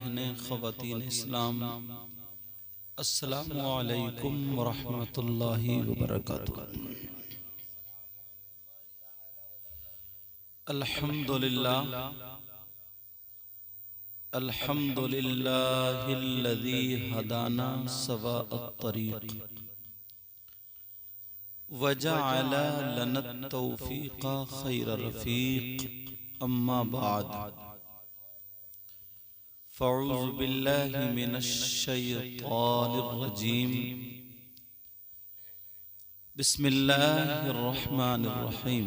बहनें, ख़वातीन इस्लाम, अस्सलामु अलैकुम वरहमतुल्लाहि वबरकातुह। अल्हम्दुलिल्लाह अल्हम्दुलिल्लाहिल्लज़ी हदाना सवाअत तरीक़ वजअल लना तौफ़ीक़ खैर रफ़ीक़। अम्मा बाद, फ़अऊज़ु बिल्लाहि मिनश शैतानिर रजीम। बिस्मिल्लाहिर रहमानिर रहीम।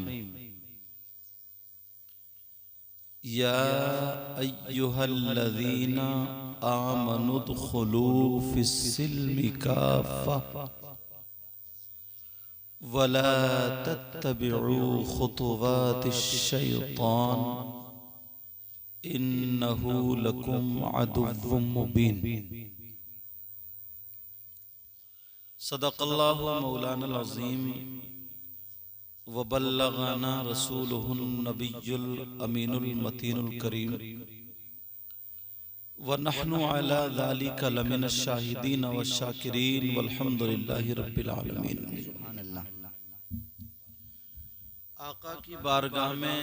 या अय्युहल्लज़ीना आमनुद्खुलू फ़िस्सिल्मि काफ़्फ़ा वला तत्तबिऊ ख़ुतुवातिश्शैतान इन्नहु लकुम अदुव्वुम मुबीन। सदक़ल्लाहु मौलाना अज़ीम व बल्लग़ना रसूलुहुन नबियुल अमीनुल मतीनुल करीम व नहनु अला ज़ालिका लमिनश शाहिदीन व शाकिरीन वल्हम्दुलिल्लाहि रब्बिल आलमीन। आका की बारगाह में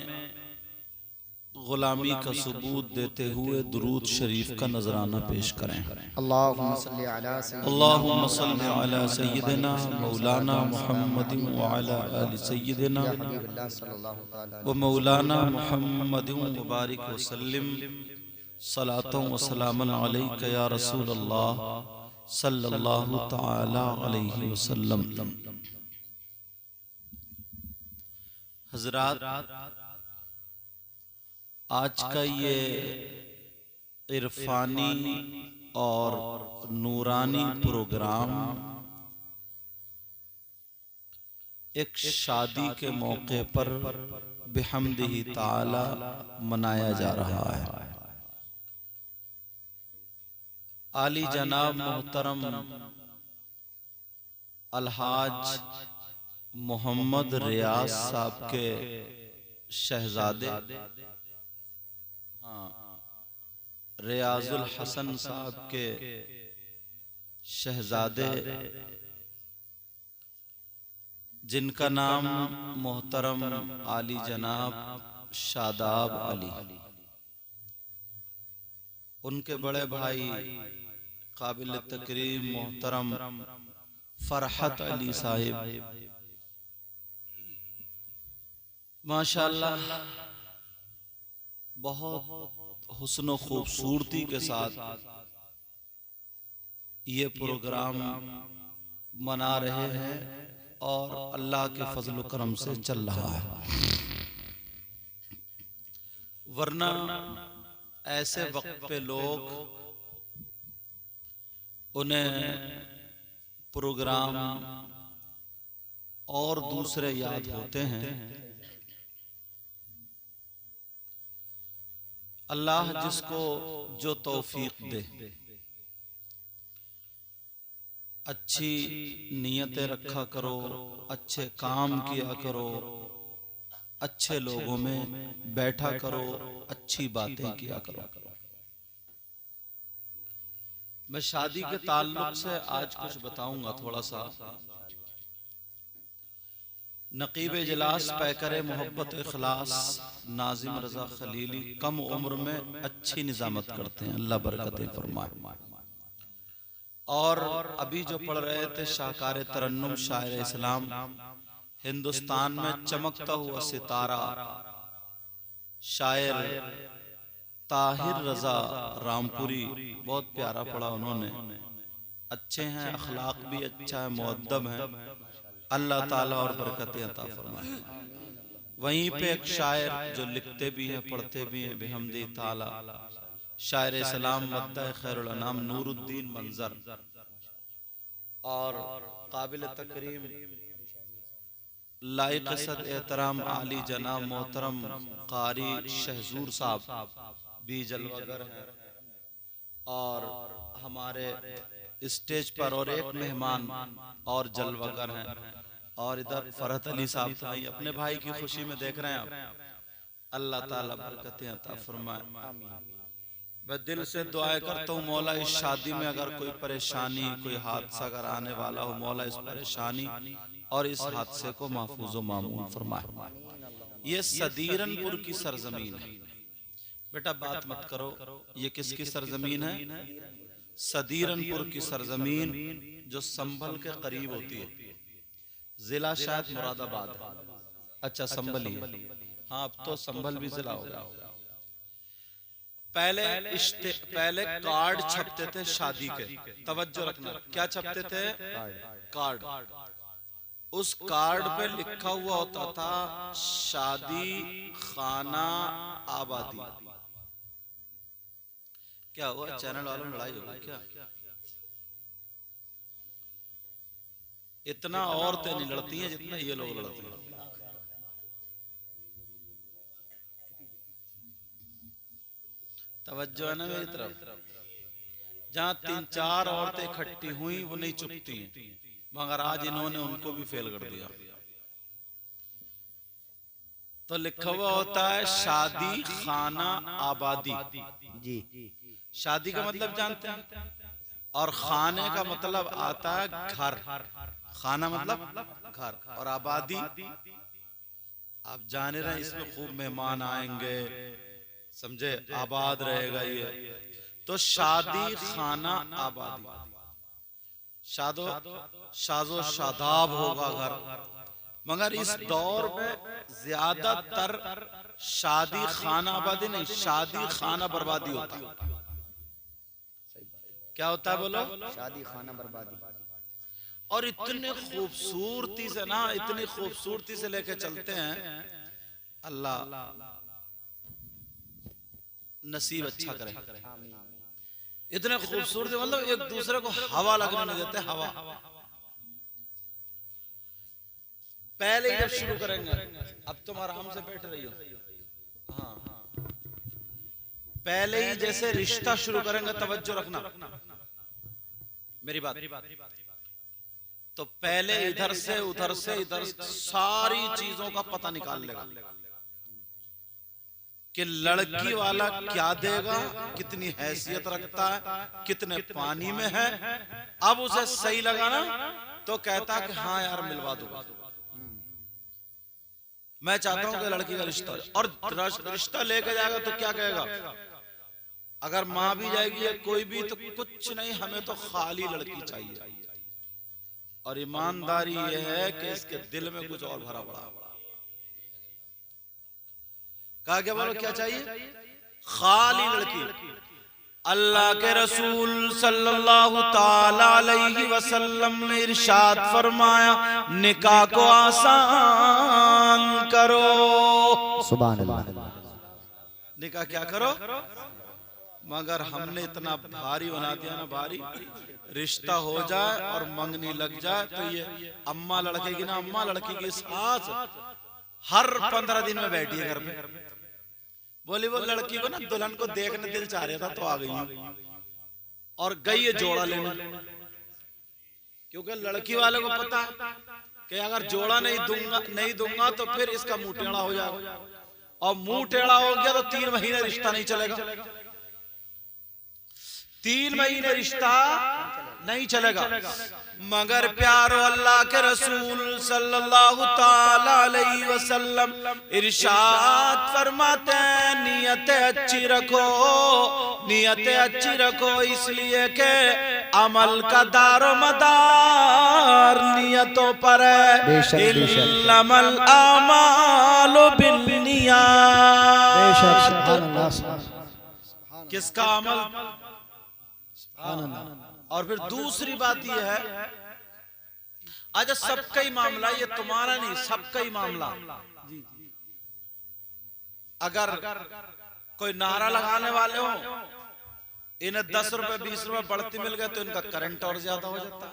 गुलामी का सबूत देते हुए दुरूद शरीफ का नजराना पेश करें। अल्लाहुम्मा सल्ली अला सय्यिदिना मौलाना मुहम्मदिन व अला आलि सय्यिदिना व मौलाना मुहम्मदिन मुबारक वसल्लिम सलातन व सलामन अलैका या रसूल अल्लाह सल्लल्लाहु तआला अलैहि वसल्लम। हज़रात, आज का ये इरफानी और नूरानी प्रोग्राम एक शादी के मौके पर बिहम्दिही ताला मनाया जा रहा है। आली जनाब मोहतरम अलहाज मोहम्मद रियाज साहब के शहजादे रियाजुल हसन साहब के शहजादे, जिनका नाम मोहतरम आली जनाब शादाब अली, उनके बड़े भाई काबिल तकरीम मोहतरम फरहत अली साहिब, माशाअल्लाह बहुत हुस्न खूबसूरती के साथ ये प्रोग्राम मना रहे हैं और अल्लाह के फजल करम से चल रहा है। वरना ऐसे वक्त पे लोग उन्हें प्रोग्राम और दूसरे याद होते हैं। अल्लाह जिसको जो तौफीक दे, अच्छी नीयतें रखा करो, अच्छे काम किया करो, अच्छे लोगों में बैठा करो, अच्छी बातें किया करो। मैं शादी के ताल्लुक से आज कुछ बताऊंगा थोड़ा सा। नकीब इजलास पैकर मोहब्बत इखलास नाजिम रजा खलीली कम उम्र में अच्छी निजामत करते हैं, अल्लाह बरकतें फरमाए। और अभी जो पढ़ रहे थे शाहकार तरन्नुम शायर इस्लाम, हिंदुस्तान में चमकता हुआ सितारा शायर ताहिर रजा रामपुरी, बहुत प्यारा पढ़ा उन्होंने। अच्छे हैं, अखलाक भी अच्छा है, मुअद्दब है, अल्लाह ताला और बरकतें अता फरमाए। वहीं पे एक शायर जो लिखते भी हैं पढ़ते भी हैं बिहम्दी ताला, शायर इस्लाम मद्दा खैरुल अनाम नूरुद्दीन मंजर, और काबिल तकरीम लायक सद एहतराम आली जनाब मोहतरम कारी शहजूर साहब भी जलवागर हैं। और हमारे स्टेज पर और एक मेहमान और जलवागर हैं। और इधर फरहत अली साहब तो अपने भाई की खुशी में देख रहे हैं आप, अल्लाह ताला बरकतें अता फरमाए। मैं दिल से दुआएं करता हूँ मौला इस शादी में अगर कोई परेशानी, कोई हादसा अगर आने वाला हो, मौला इस परेशानी और इस हादसे को महफूज व मामून फरमाए। ये सदीरनपुर की सरजमीन है। बेटा बात मत करो, ये किसकी सरजमीन है? सदीरनपुर की सरजमीन, जो संभल के करीब होती है। जिला शायद मुरादाबाद। अच्छा संभल ही है। हाँ अब तो संभल भी जिला हो गया। पहले कार्ड छपते थे शादी के, तवज्जो रखना, क्या छपते थे? कार्ड। उस कार्ड पे लिखा हुआ होता था शादी खाना आबादी। क्या हुआ? चैनल वालों में लड़ाई हो गई क्या? इतना औरतें नहीं लड़ती हैं जितना ये लोग लड़ते हैं। तवज्जो है ना मेरी तरफ? जहां 3-4 औरतें इकट्ठी हुई वो नहीं चुपती हैं, मगर आज इन्होंने उनको भी फेल कर दिया। तो लिखा हुआ होता है शादी खाना आबादी। जी शादी का मतलब जानते हैं, और खाने का मतलब आता है घर। खाना मतलब घर, और आबादी आप जान रहे हैं, इसमें खूब मेहमान आएंगे, समझे, आबाद रहेगा ये। तो शादी खाना आबादी, शादो शादाब होगा घर। मगर इस दौर में ज्यादातर शादी खाना आबादी नहीं, शादी खाना बर्बादी होता है। क्या होता है बोलो? शादी खाना बर्बादी। और इतने खूबसूरती से ना, इतनी खूबसूरती से लेके चलते हैं, अल्लाह नसीब अच्छा करे। इतने खूबसूरती, मतलब एक दूसरे को हवा लगने नहीं देते। हवा पहले ही जब शुरू करेंगे, अब तुम आराम से बैठ रही हो, हाँ, पहले ही जैसे रिश्ता शुरू करेंगे, तवज्जो रखना मेरी बात, तो पहले इधर से उधर से इधर सारी चीजों का पता निकाल लेगा कि लड़की वाला क्या देगा, कितनी हैसियत रखता है, कितने पानी में है। अब उसे सही लगा ना तो कहता कि हाँ यार मिलवा दो। मैं चाहता हूं कि लड़की का रिश्ता, और रिश्ता लेके जाएगा तो क्या कहेगा? अगर मां भी जाएगी या कोई भी, तो कुछ नहीं, हमें तो खाली लड़की चाहिए। और ईमानदारी यह है कि इसके दिल में कुछ और भरा पड़ा। कहा क्या? बोलो क्या चाहिए? खाली लड़की। अल्लाह के रसूल सल्लल्लाहु ताला अलैहि वसल्लम ने इरशाद फरमाया, निकाह को आसान करो। सुभान अल्लाह। निकाह क्या करो? मगर हमने इतना भारी बना दिया ना, भारी। रिश्ता हो जाए और मंगनी लग जाए तो ये अम्मा लड़के की ना, अम्मा लड़की की सास हर 15 दिन में बैठी है घर में। बोली वो लड़की को ना, दुल्हन को देखने दिल चाह रहा था तो आ गई, और गई है जोड़ा लेने। क्योंकि लड़की वाले को पता है कि अगर जोड़ा नहीं दूंगा तो फिर इसका मुंह टेढ़ा हो जाएगा, और मुंह टेढ़ा हो गया तो 3 महीने रिश्ता नहीं चलेगा। 3 महीने रिश्ता नहीं चलेगा। मगर प्यारो अल्लाह के रसूल सल्लल्लाहु ताला अलैहि वसल्लम इरशाद फरमाते हैं, नियतें अच्छी रखो, नियतें अच्छी रखो, इसलिए के अमल का दारो मदार नियतों पर है। इन्नमल आमालु बिन्नियात। किसका अमल? और फिर दूसरी बात यह है, अच्छा सबका ही मामला, ये तुम्हारा नहीं, सबका ही मामला। अगर कोई नारा लगाने वाले हो, इन्हें 10 रुपए 20 रुपए बढ़ती मिल गए तो इनका करंट और ज्यादा हो जाता है।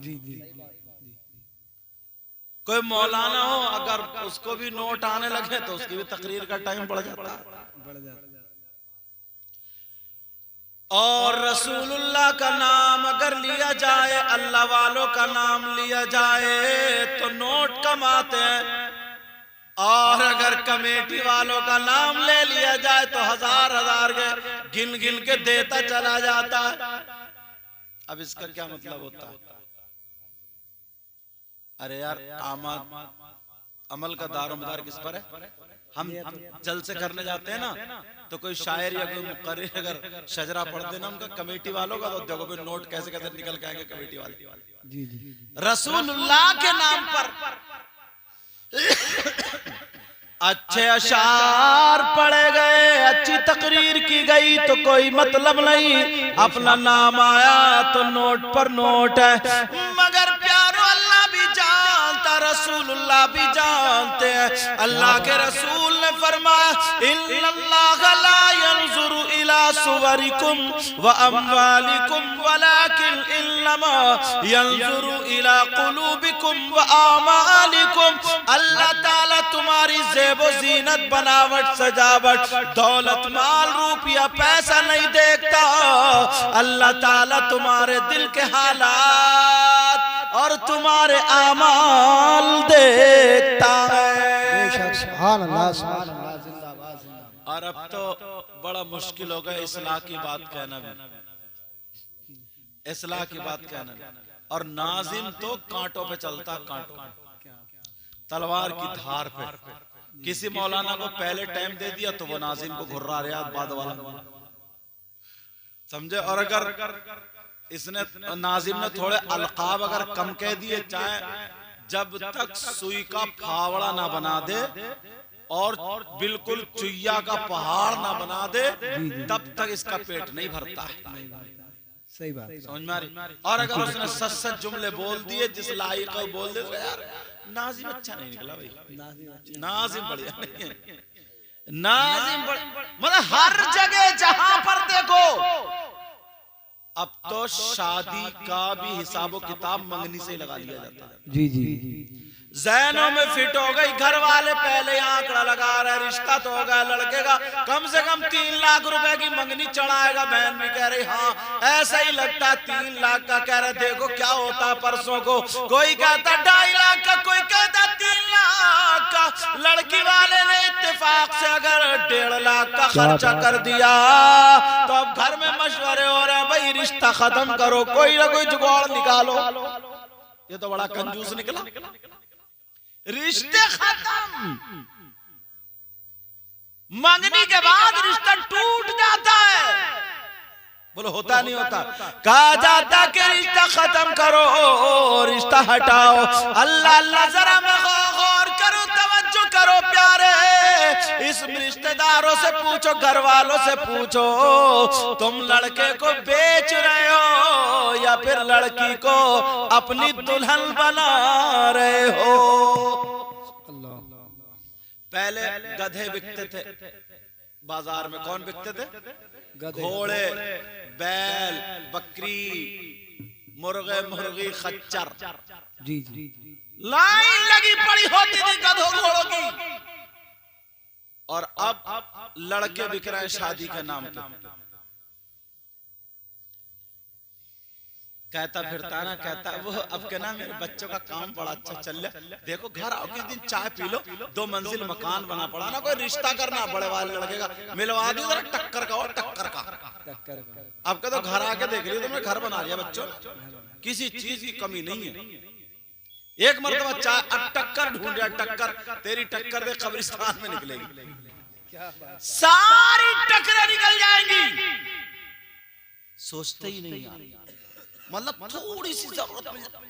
जी जी। कोई मौलाना हो, अगर उसको भी नोट आने लगे तो उसकी भी तकरीर का टाइम बढ़ जाता है। और रसूलुल्लाह का नाम अगर लिया जाए, अल्लाह वालों का नाम लिया जाए तो नोट कमाते हैं, और अगर कमेटी वालों का नाम ले लिया जाए तो हजार के गिन गिन के देता चला जाता है। अब इसका क्या मतलब होता है? अरे यार, अमल का दारोमदार किस पर है? हम जल से करने जाते हैं ना, तो कोई शायर या कोई मुक़र्रिर अगर शजरा पढ़ते ना उनका, कमेटी वालों का, तो देखो फिर नोट कैसे कैसे निकल के आएंगे कमेटी वाले। जी जी रसूलुल्लाह के नाम पर अच्छे अशार पढ़े गए, अच्छी तकरीर की गई, तो कोई मतलब नहीं। अपना नाम आया तो नोट पर नोट है। मगर प्यारो अल्लाह भी जानता, रसूलुल्लाह भी जानते हैं। अल्लाह के रसूल ने फरमाया, इन्नल्लाह ला यंजुरु इला सुवरिकुम व अम्वालिकुम वलाकिन इन्नमा यंजुरु इला कुलूबिकुम व आमालिकुम। अल्लाह ताला तुम्हारी जेबो जीनत, बनावट, सजावट, दौलत, माल, रुपया, पैसा नहीं देखता। अल्लाह ताला तुम्हारे दिल के हालात और तुम्हारे आमाल देखता है। सुभान अल्लाह, सुभान अल्लाह, जिंदाबाद जिंदाबाद। और अब तो बड़ा मुश्किल हो गया इस्लाह की बात कहना भी, इस्लाह की बात कहना भी। और नाजिम तो कांटों पे चलता, कांटों, तलवार की धार पे। किसी मौलाना को पहले टाइम दे दिया तो वो नाजिम को घुर्रा रियाद बाद वाला, समझे। और अगर इसने नाजिम ने थोड़े अलकाब अगर कम कह दिए, चाहे जब तक सुई का फावड़ा ना बना दे और बिल्कुल चुइया का पहाड़ ना बना दे, तब तक इसका पेट नहीं भरता है। सही बात, समझ में आ रही? और अगर उसने सच जुमले बोल दिए जिस लायक को बोल दे, तो यार नाजिम अच्छा नहीं निकला भाई, नाजिम बढ़िया नहीं है। नाजिम मतलब हर जगह जहां पर देखो, अब तो शादी का भी हिसाब किताब मंगनी से लगा लिया जाता है। जी जी, ज़हनों में फिट हो गई, घर वाले पहले आंकड़ा लगा रहे, रिश्ता तो हो गया लड़के का, कम से कम 3 लाख रुपए की मंगनी चढ़ाएगा। बहन भी कह रही हाँ ऐसा ही लगता, 3 लाख का कह रहे, देखो क्या होता परसों को। कोई कहता 2.5 लाख का, कोई कहता 3 लाख का। लड़की वाले ने इत्तेफाक से अगर 1.5 लाख का खर्चा कर दिया, तो अब घर में मशवरे हो रहे हैं, भाई रिश्ता खत्म करो, कोई ना कोई जुगाड़ निकालो। ये तो बड़ा कंजूस निकला, रिश्ते खत्म, मंगनी के बाद रिश्ता टूट जाता है। बोलो होता नहीं होता? कहा जाता कि रिश्ता खत्म करो, रिश्ता हटाओ। अल्लाह अल्लाह जरा मैं गौर करो, तवज्जो करो प्यारे। इस रिश्तेदारों से पूछो, घर वालों से पूछो, तुम लड़के को बेच रहे हो या फिर लड़की को अपनी दुल्हन बना रहे हो। पहले गधे बिकते थे बाजार में। कौन बिकते थे? घोड़े, बैल, बकरी, मुर्गे, मुर्गी, खच्चर। जी जी, लाइन लगी पड़ी होती थी गधों घोड़ों की। और अब लड़के बिक रहे हैं शादी के नाम पे। कहता फिरता ना, कहता वो अब के ना मेरे बच्चों का काम बड़ा अच्छा चल रहा, देखो घर आओ किस दिन चाय पी लो, 2 मंजिल मकान बना पड़ा ना, कोई रिश्ता करना बड़े वाले लड़के का, मिलवा दो जरा टक्कर का, और टक्कर का। अब के तो घर आके देख लियो तुमने, घर बना लिया बच्चों, किसी चीज की कमी नहीं है। एक मरतबा चाय, अब टक्कर ढूंढ रहा, टक्कर तेरी टक्कर दे कब्रिस्तान में निकलेगी, सारी टक्करें निकल जाएंगी। सोचते ही नहीं यार, मतलब थोड़ी सी जरूरत मिल जाए।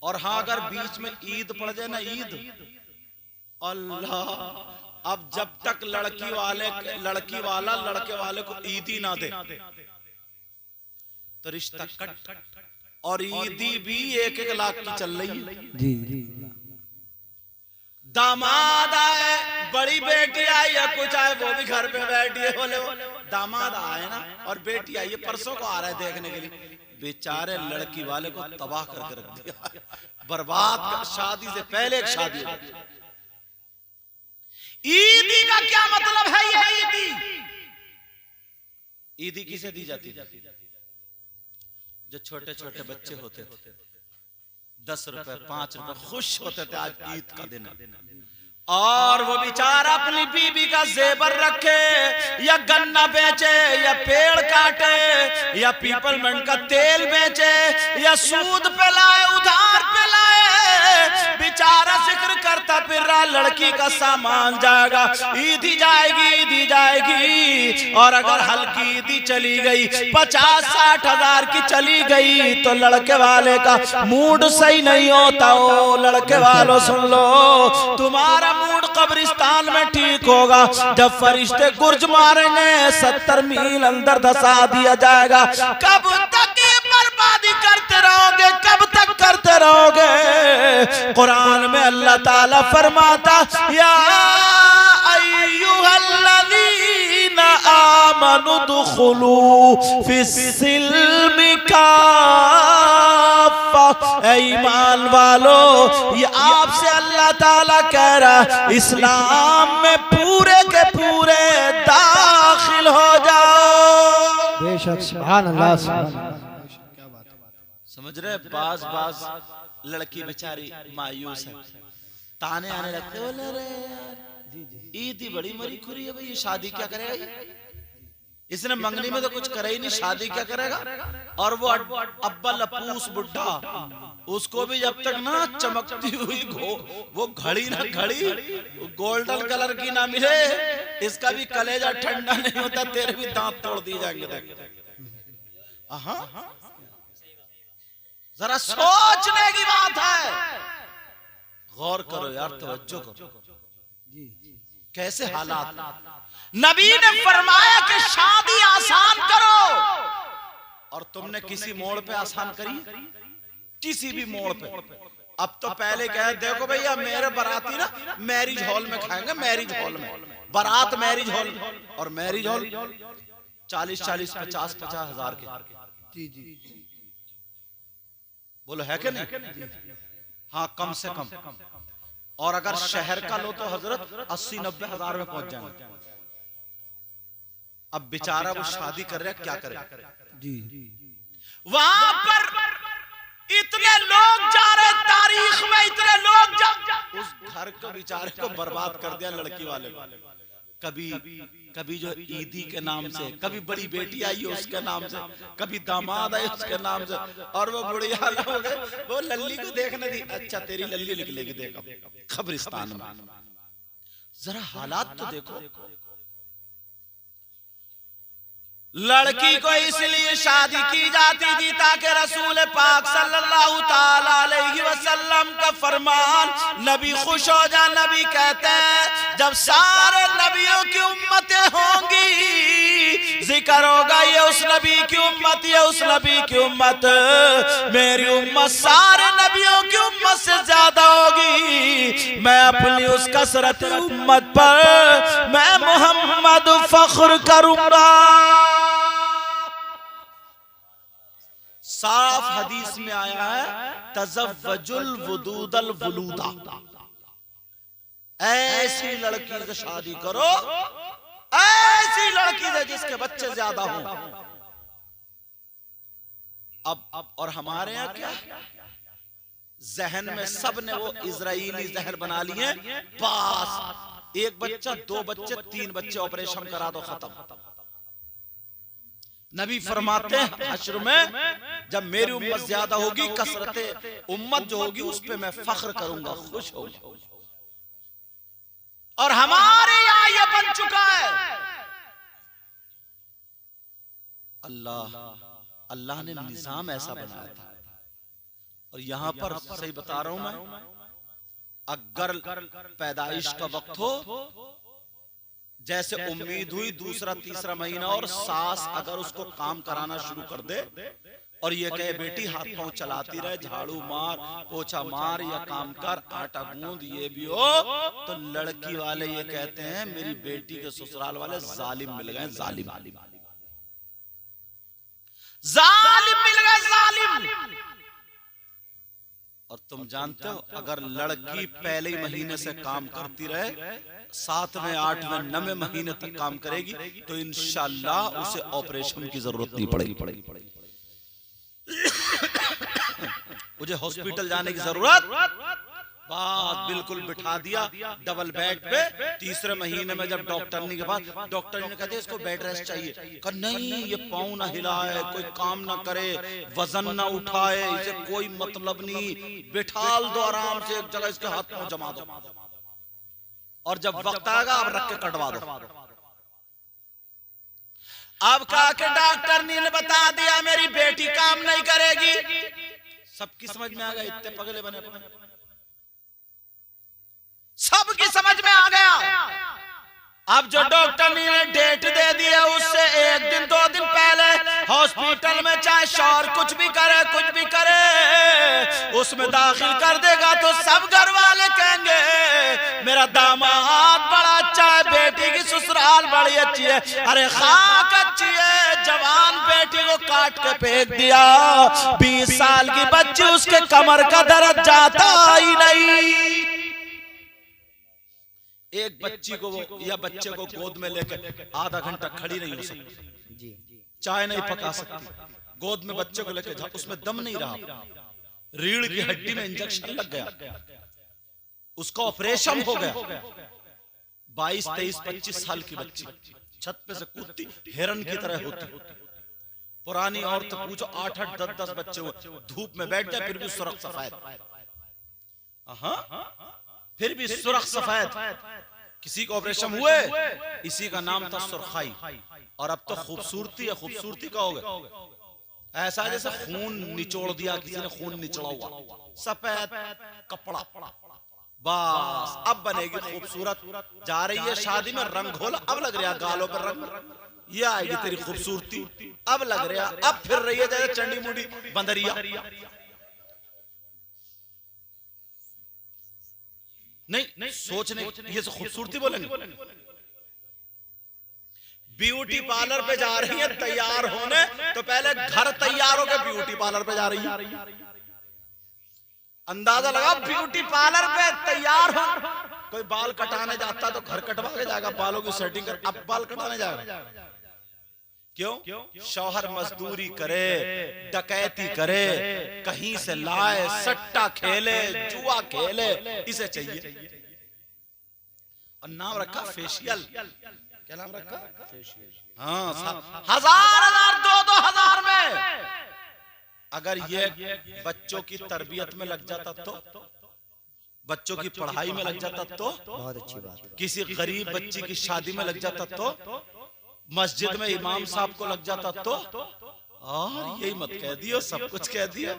और हाँ अगर बीच में ईद पड़ जाए ना, ईद, अल्लाह, अब जब तक लड़की वाला लड़के वाले को ईद ही ना दे तो रिश्ता कट। और ईदी भी 1-1 लाख की चल रही है। जी जी, दामाद आए, बड़ी बेटी आई या कुछ आए, वो भी घर पे बैठी है, बोले दामाद आए ना और बेटी आई है, परसों को आ रहा है देखने के लिए। बेचारे लड़की वाले को तबाह करके रख दिया, बर्बाद कर। शादी से पहले एक शादी। ईदी का क्या मतलब है? यह ईदी, ईदी किसे दी जाती है? जो छोटे छोटे बच्चे होते थे, 10 रुपए 5 रुपए खुश होते थे, आज ईद का दिन है, और वो बेचारा अपनी बीबी का जेवर रखे या गन्ना बेचे या पेड़ काटे या पीपलमेंट का तेल बेचे या सूद पे लाए उधार पे लाए, बेचारा जिक्र करता फिर रहा लड़की का सामान जाएगा, ईदी जाएगी ईदी जाएगी। और अगर हल्की ईदी चली गई 50-60 हजार की चली गई तो लड़के वाले का मूड सही नहीं होता। ओ लड़के वालों सुन लो, तुम्हारा मूड कब्रिस्तान में ठीक होगा जब फरिश्ते गुर्ज मारेंगे, 70 मील अंदर धसा दिया जाएगा। कब तक ये बर्बादी करते रहोगे, कब तक करते रहोगे? कुरान में अल्लाह ताला फरमाता या अय्युहल्लज़ीना आमनु दुखुलू फिस्सिल्मि काफ़ा। ईमान वालो, ये आपसे अल्लाह ताला कह रहा इस्लाम में पूरे के पूरे दाखिल हो जाओ। बेशक सुभान अल्लाह सुभान अल्लाह। क्या बात है, समझ रहे? बाज लड़की बेचारी मायूस है, ताने आने लगते, बोले रे यार ईदी बड़ी मरी खुरी है भाई, ये शादी क्या करेगा? इसने मंगनी में तो कुछ करे ही नहीं, शादी क्या करेगा? और वो अब्बा लपूस बुढ़ा, उसको भी जब तक ना चमकती हुई वो घड़ी ना घड़ी गोल्डन कलर की ना मिले, इसका भी कलेजा ठंडा नहीं होता, तेरे भी दांत तोड़ दिए जाएंगे। जरा सोचने की बात है, गौर करो यार, तवज्जो करो कैसे हालात। नबी ने फरमाया कि शादी आसान करो, और तुमने किसी मोड़ पे आसान करी? किसी भी मोड़ पे। अब तो पहले कहे देखो भैया मेरे बाराती ना मैरिज हॉल में खाएंगे, मैरिज हॉल में, बारात मैरिज हॉल, और मैरिज हॉल 40-40, 50-50 हजार के। जी जी बोलो है कि नहीं? हाँ कम से कम। और अगर शहर का लो तो हजरत 80-90 हजार में पहुंच जाएंगे। अब बेचारा वो शादी कर रहा है, क्या करे? जी वहां पर इतने लोग जा रहे, तारीख में इतने लोग जा, उस घर को बेचारे को बर्बाद कर दिया लड़की वाले को। कभी जो ईदी के नाम से, कभी बड़ी बेटी आई है उसके नाम से, कभी दामाद आई उसके नाम से, और वो बुढ़िया लोग वो लल्ली को देखने दी, अच्छा तेरी लल्ली निकलेगी देखो कब्रिस्तान में। जरा हालात तो देखो। लड़की को इसलिए शादी की जाती थी ताकि रसूल पाक सल्लल्लाहु ताला अलैहि वसल्लम का फरमान नबी खुश हो जा। नबी कहते हैं जब सारे नबियों की उम्मतें होंगी, जिक्र होगा ये उस नबी की उम्मत, ये उस नबी की उम्मत, मेरी उम्मत सारे नबियों की उम्मत से ज्यादा होगी। मैं अपनी उस कसरत उम्मत पर मैं मोहम्मद फख्र करूंगा। साफ हदीस में आया है तज़व्वजुल वुदूदल वुलूदा, ऐसी लड़की से शादी करो, ऐसी लड़की से जिसके बच्चे ज्यादा हों। अब और हमारे यहाँ क्या जहन में सब ने वो इजराइली जहर बना लिए, बस एक बच्चा, 2 बच्चे, 3 बच्चे, ऑपरेशन करा दो, खत्म। नबी फरमाते हैं हश्र में जब मेरी उम्मत ज्यादा होगी, कसरत उम्मत जो होगी उस पे मैं फख्र करूंगा, खुश होगा। और हमारे यहां ये बन चुका है। अल्लाह ने निजाम ऐसा बनाया था। और यहां पर सही बता रहा हूं मैं, अगर पैदाइश का वक्त हो, जैसे उम्मीद हुई दूसरा तीसरा महीना, और सास अगर उसको काम कराना शुरू कर दे और ये कहे बेटी हाथ पांव चलाती रहे, झाड़ू मार, पोछा मार या काम कर, आटा गूंद, ये भी हो, तो लड़की वाले ये कहते हैं मेरी बेटी के ससुराल वाले जालिम मिल गए, जालिम मिल गए, जालिम। और तुम जानते हो अगर लड़की पहले ही महीने से काम करती रहे, 7वें 8वें 9वें महीने तक काम करेगी, तो इंशाअल्लाह उसे ऑपरेशन की जरूरत नहीं पड़ेगी। मुझे हॉस्पिटल जाने की जरूरत बस बिल्कुल बिठा दिया डबल बेड पे। तीसरे महीने में जब डॉक्टरनी के पास, डॉक्टर ने कहते इसको बेड रेस्ट चाहिए। कहा नहीं, ये पाँव ना हिलाए, कोई काम ना करे, वजन ना उठाए, इसे कोई मतलब नहीं, बिठाल दो आराम से एक जगह, इसके हाथ में जमा दो, और जब वक्त आएगा आप रख के कटवा दो। अब कहा कि डॉक्टर ने बता दिया मेरी बेटी काम नहीं करेगी। सबकी समझ में आ गया, इतने पगले बने, सबकी समझ में आ गया। अब जो डॉक्टर ने डेट दे दी है, उससे एक दिन 2 दिन पहले हॉस्पिटल में चाहे शौहर कुछ भी करे उसमें दाखिल कर देगा तो सब घर वाले कहेंगे मेरा दामाद बड़ा अच्छा है, बेटी की ससुराल बड़ी अच्छी है। अरे खाक अच्छी है, जवान बेटी को काट के फेंक दिया, 20 साल की बच्ची, उसके कमर का दर्द जाता ही नहीं। एक बच्ची को वो या बच्चे को गोद में लेकर आधा घंटा खड़ी नहीं हो सकती, चाय नहीं पका सकती, गोद में बच्चे को लेकर उसमें दम नहीं रहा, रीढ़ की हड्डी में इंजेक्शन लग गया, उसका ऑपरेशन हो गया। 22, 23, 25 साल की बच्ची छत पे से कूदती हिरन की तरह होती। पुरानी औरत पूछो 8, 8, 10, 10 बच्चे हुए, धूप में बैठ जाए फिर भी सुरख सफेद, फिर भी सुरख सफेद। किसी को ऑपरेशन हुए, इसी का नाम था सुरखाई। और अब तो खूबसूरती है, खूबसूरती का हो गया ऐसा जैसे खून निचोड़ दिया, किसी ने खून निचोड़ा हुआ, सफेद कपड़ा, बस अब बनेगी खूबसूरत। जा रही है शादी में, रंग घोला, अब लग रहा गालों पर रंग, ये आएगी तेरी खूबसूरती, अब लग रहा, अब फिर रही है जैसे चंडी मुंडी बंदरिया। नहीं सोचने, ये तो खूबसूरती बोलेंगे। ब्यूटी पार्लर पे जा रही है तैयार होने, तो पहले घर तैयार होकर ब्यूटी पार्लर पे जा रही है। अंदाजा लगा, ब्यूटी पार्लर पे तैयार हो, कोई बाल कटाने जाता तो घर कटवा के जाएगा, बालों की सेटिंग कर, अब बाल कटाने जाएगा। क्यों? शौहर मजदूरी करे, डकैती करे, कहीं से लाए, सट्टा खेले, जुआ खेले, इसे चाहिए। और नाम रखा फेशियल। क्या नाम रखा? हाँ, 1000, 2,000 में। अगर ये बच्चों की तरबियत में लग जाता तो, बच्चों की पढ़ाई में लग जाता तो, बहुत अच्छी बात। किसी गरीब बच्ची की शादी में लग जाता तो, मस्जिद में इमाम साहब को लग जाता तो, और यही मत कह दियो, सब कुछ कह दिया।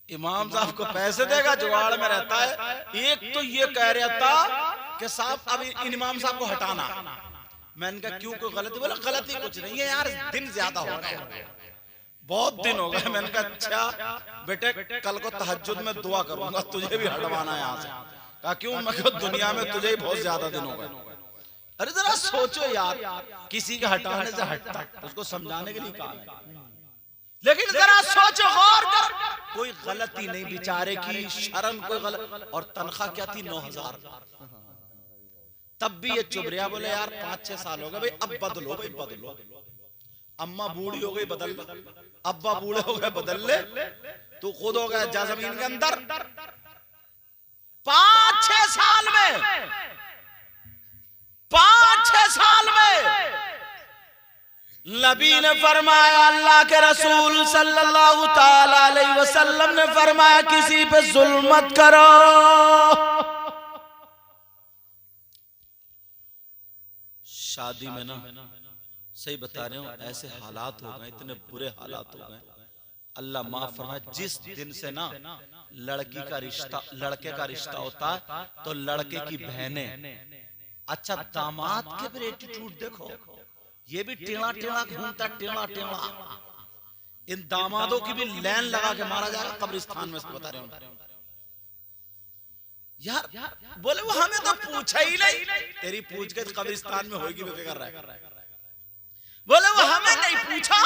इमाम साहब को पैसे देगा, जुगाड़ में रहता है। एक तो ये कह रहा था कि साहब अब इन इमाम साहब को हटाना। मैंने कहा क्यों, कोई गलती? बोला गलती कुछ नहीं है यार, दिन ज्यादा हो गए, बहुत दिन हो गए। मैंने कहा अच्छा बेटे, कल को तहज्जुद में दुआ करूंगा, तुझे भी हटवाना है यहाँ से। कहा क्यों? मैं कहा दुनिया में तुझे ही बहुत ज्यादा दिन हो गए। अरे जरा सोचो यार, किसी के हटाने से हटता, उसको समझाने के लिए कहा है, लेकिन जरा सोचो, गौर कर, कोई गलती नहीं बेचारे की, शर्म कोई गलत। और तनख्वाह क्या थी? 9,000। तब भी ये चुप रहा, बोले यार 5-6 साल हो गए भाई, अब बदलो भाई, बदलो। अम्मा बूढ़ी हो गई, बदल ले, अब्बा बूढ़े हो गए, बदल ले, तू खुद हो गया जा जमीन के अंदर। 5-6 साल में, 5-6 साल में नबी ने फरमाया, अल्लाह के रसूल सल्लल्लाहु ताला अलैहि वसल्लम ने फरमाया, किसी पे जुल्म मत करो। शादी में ना, सही बता रहे हो, ऐसे हालात हो गए, इतने बुरे हालात हो गए, अल्लाह माफ फरमाए। जिस दिन से ना लड़की का रिश्ता, लड़के का रिश्ता होता है तो लड़के की बहनें, अच्छा दामाद के भी एटीट्यूड देखो, ये भी टेढ़ा टेढ़ा घूमता, टेढ़ा टेढ़ा। इन दामादों की भी लाइन लगा के मारा जाएगा कब्रिस्तान में, बता रहे हो यार। बोले वो हमें तो पूछा ही नहीं, तेरी पूछ के कब्रिस्तान में होगी, बेफिक्र रह। बोले वो हमें नहीं पूछा,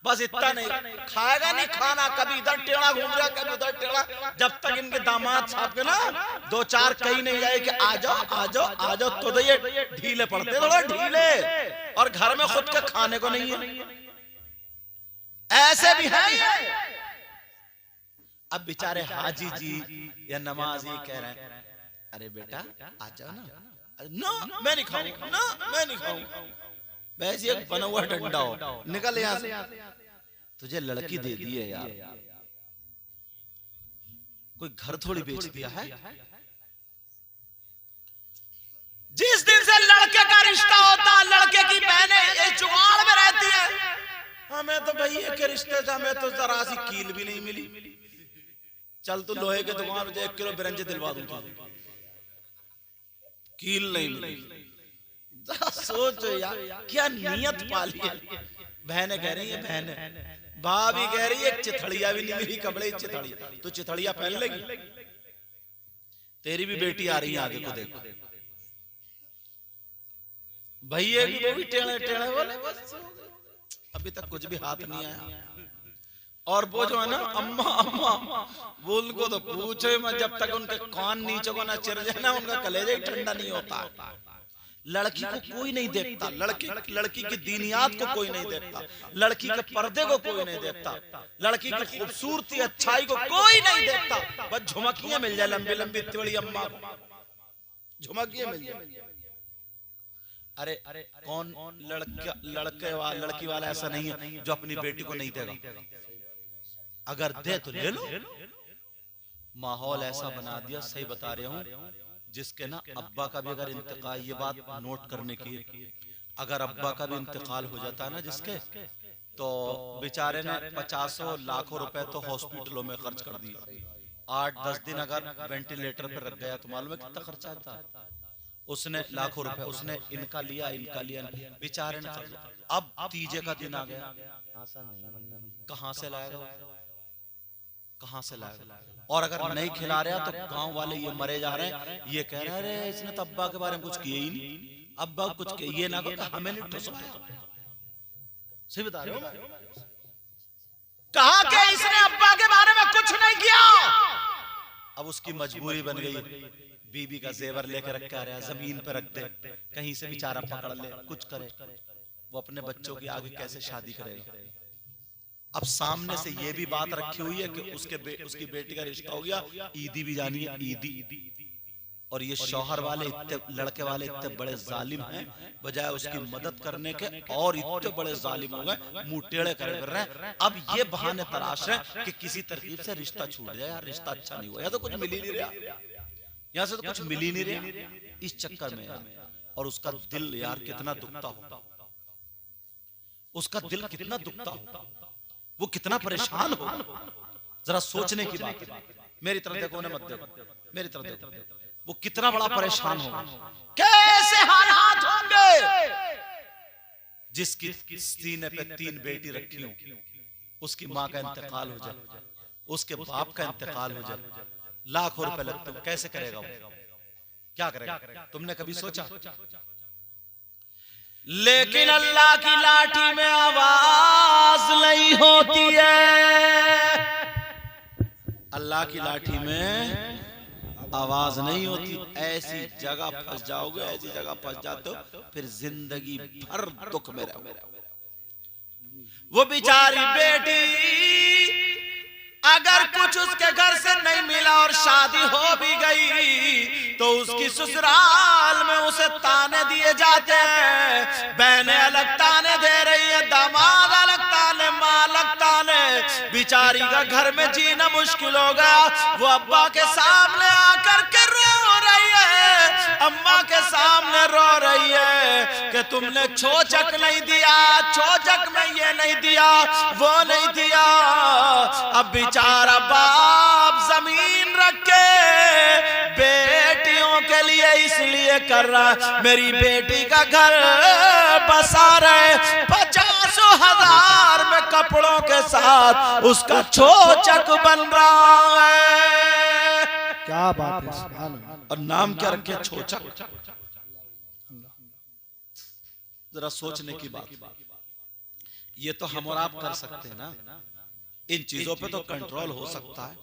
बस इतना नहीं, खाएगा नहीं खाना, कभी इधर टेढ़ा घूम रहा, कभी उधर टेढ़ा। जब तक इनके दामाद साहब के ना 2-4 कहीं नहीं जाए कि आ जाओ आ जाओ आ जाओ, तो ये ढीले पड़ते, थोड़ा ढीले, और घर में खुद के खाने को नहीं है। ऐसे भी है। अब बेचारे हाजी जी या नमाजी कह रहे हैं, अरे बेटा आ जाओ ना। नो मैं नहीं खाऊं, नो मैं नहीं खाऊं। वैसे एक बना हुआ डंडा हो, निकल यहाँ से। तुझे लड़की दे दी है यार, कोई घर थोड़ी बेच दिया है। जिस दिन से लड़के का रिश्ता होता, लड़के की बहनें इस जुगाड़ में रहती है, हमें तो भैया के रिश्ते से हमें तो जरा सी कील भी नहीं मिली। चल तू लोहे के दुकान में 1 किलो बिरंजे दिलवा दूंगा, कील नहीं मिली। जरा सोच यार क्या नियत पाली है। बहनें कह रही है, बहनें भाभी कह रही है चिथड़िया भी नहीं मिली, कपड़े चिथड़िया, तो चिथड़िया पहन लेगी। तेरी भी बेटी आ रही है आगे को देखो, भैया भी वो भी टेढ़े टेढ़े बोले, बस अभी तक कुछ भी हाथ नहीं आया। और वो जो है ना अम्मा अम्मा, वो उनको तो पूछे मैं, जब तक उनके कान नीचे को ना चिर जाए ना, उनका कलेजा ही ठंडा नहीं होता। लड़की को कोई नहीं देखता, लड़की की दीनियात को कोई नहीं देखता, लड़की के पर्दे को कोई नहीं देखता, लड़की की खूबसूरती अच्छाई को कोई नहीं देखता। बस झुमकियां मिल जाए लंबी लंबी, इतनी बड़ी अम्मा को झुमकियां मिल जाए। अरे कौन लड़की वाला ऐसा नहीं है जो अपनी बेटी को नहीं देगा? अगर दे तो ले लो। माहौल ऐसा बना दिया, सही बता रहा हूं, जिसके ना अब्बा का भी अगर इंतकाल, ये बात नोट करने की, अगर अब्बा का भी इंतकाल हो जाता है ना जिसके, तो बेचारे ने 50 लाखों रुपए तो हॉस्पिटलों में खर्च कर दिए। 8-10 दिन अगर वेंटिलेटर पर रख गया तो मालूम है कितना खर्चा आता है? उसने लाखों रुपए उसने इनका लिया बेचारे ने खर्च। अब तीजे का दिन आ गया, कहां से लाएगा, कहां से लाएगा? और अगर नहीं खिला रहा तो गांव वाले ये मरे जा रहे हैं, ये कह रहे हैं इसने तो अब्बा के बारे में कुछ किए ही नहीं, अब्बा कुछ किए, ये ना कहा हमें नहीं ठुसवाया। सही बता रहे हो, कहा कि इसने अब्बा के बारे में कुछ नहीं किया। अब उसकी मजबूरी बन गई, बीबी का जेवर लेकर रख कर जमीन पर रख दे, कहीं से बेचारा पकड़ ले, कुछ करे। वो अपने बच्चों की आगे कैसे शादी करेगा? अब सामने से ये भी बात रखी हुई है कि उसकी बेटी का रिश्ता हो गया, ईदी भी जानी है, ईदी। और ये शौहर वाले इतने, लड़के वाले इतने बड़े जालिम हैं, बजाय उसकी मदद करने के और इतने बड़े जालिम हो गए, मुंह टेढ़े कर रहे हैं। अब ये बहाने तलाश रहे कि किसी तरकीब से रिश्ता छूट जाए, यार रिश्ता अच्छा नहीं हुआ, या तो कुछ मिल ही नहीं रहा, यहाँ से तो कुछ मिल ही नहीं रहा, इस चक्कर में यार। और उसका दिल यार कितना दुखता होगा, उसका दिल कितना दुखता होगा, वो कितना परेशान हो। जरा सोचने की बात है। मेरी तरफ देखो ना, मत देखो, मेरी तरफ देखो, वो कितना बड़ा परेशान होगा, कैसे हालात होंगे। जिसकी सीने पे 3 बेटी रखी हो, उसकी माँ का इंतकाल हो जाए, उसके बाप का इंतकाल हो जाए, लाखों रुपए लगते हो, कैसे करेगा वो? क्या करेगा? तुमने कभी सोचा? लेकिन अल्लाह की लाठी में आवाज नहीं होती है, अल्लाह की लाठी में आवाज नहीं होती। ऐसी जगह फंस जाओगे, ऐसी जगह फंस जाते हो, फिर जिंदगी भर दुख में रहोगे। वो बेचारी बेटी अगर कुछ उसके घर से नहीं मिला और शादी हो भी गई तो उसकी ससुराल में उसे ताने दिए जाते हैं। बहनें अलग ताने दे रही है, दामाद अलग ताने, माँ अलग ताने। बेचारी का घर में जीना मुश्किल हो गया। वो अब्बा के सामने आकर के रो रही है, अम्मा के सामने रो रही है कि तुमने छोचक नहीं दिया, छोचक में ये नहीं दिया, वो नहीं दिया। अब बेचारा बाप जमीन रख के बेटियों के लिए इसलिए कर रहा, मेरी बेटी का घर बसा रहे, 50,000 में कपड़ों के साथ उसका छोचक बन रहा है। क्या बात है, सुभान अल्लाह। और नाम क्या रखे? छोचक। जरा सोचने की बात, ये तो हम और आप कर सकते हैं ना। इन चीजों पे तो कंट्रोल हो सकता है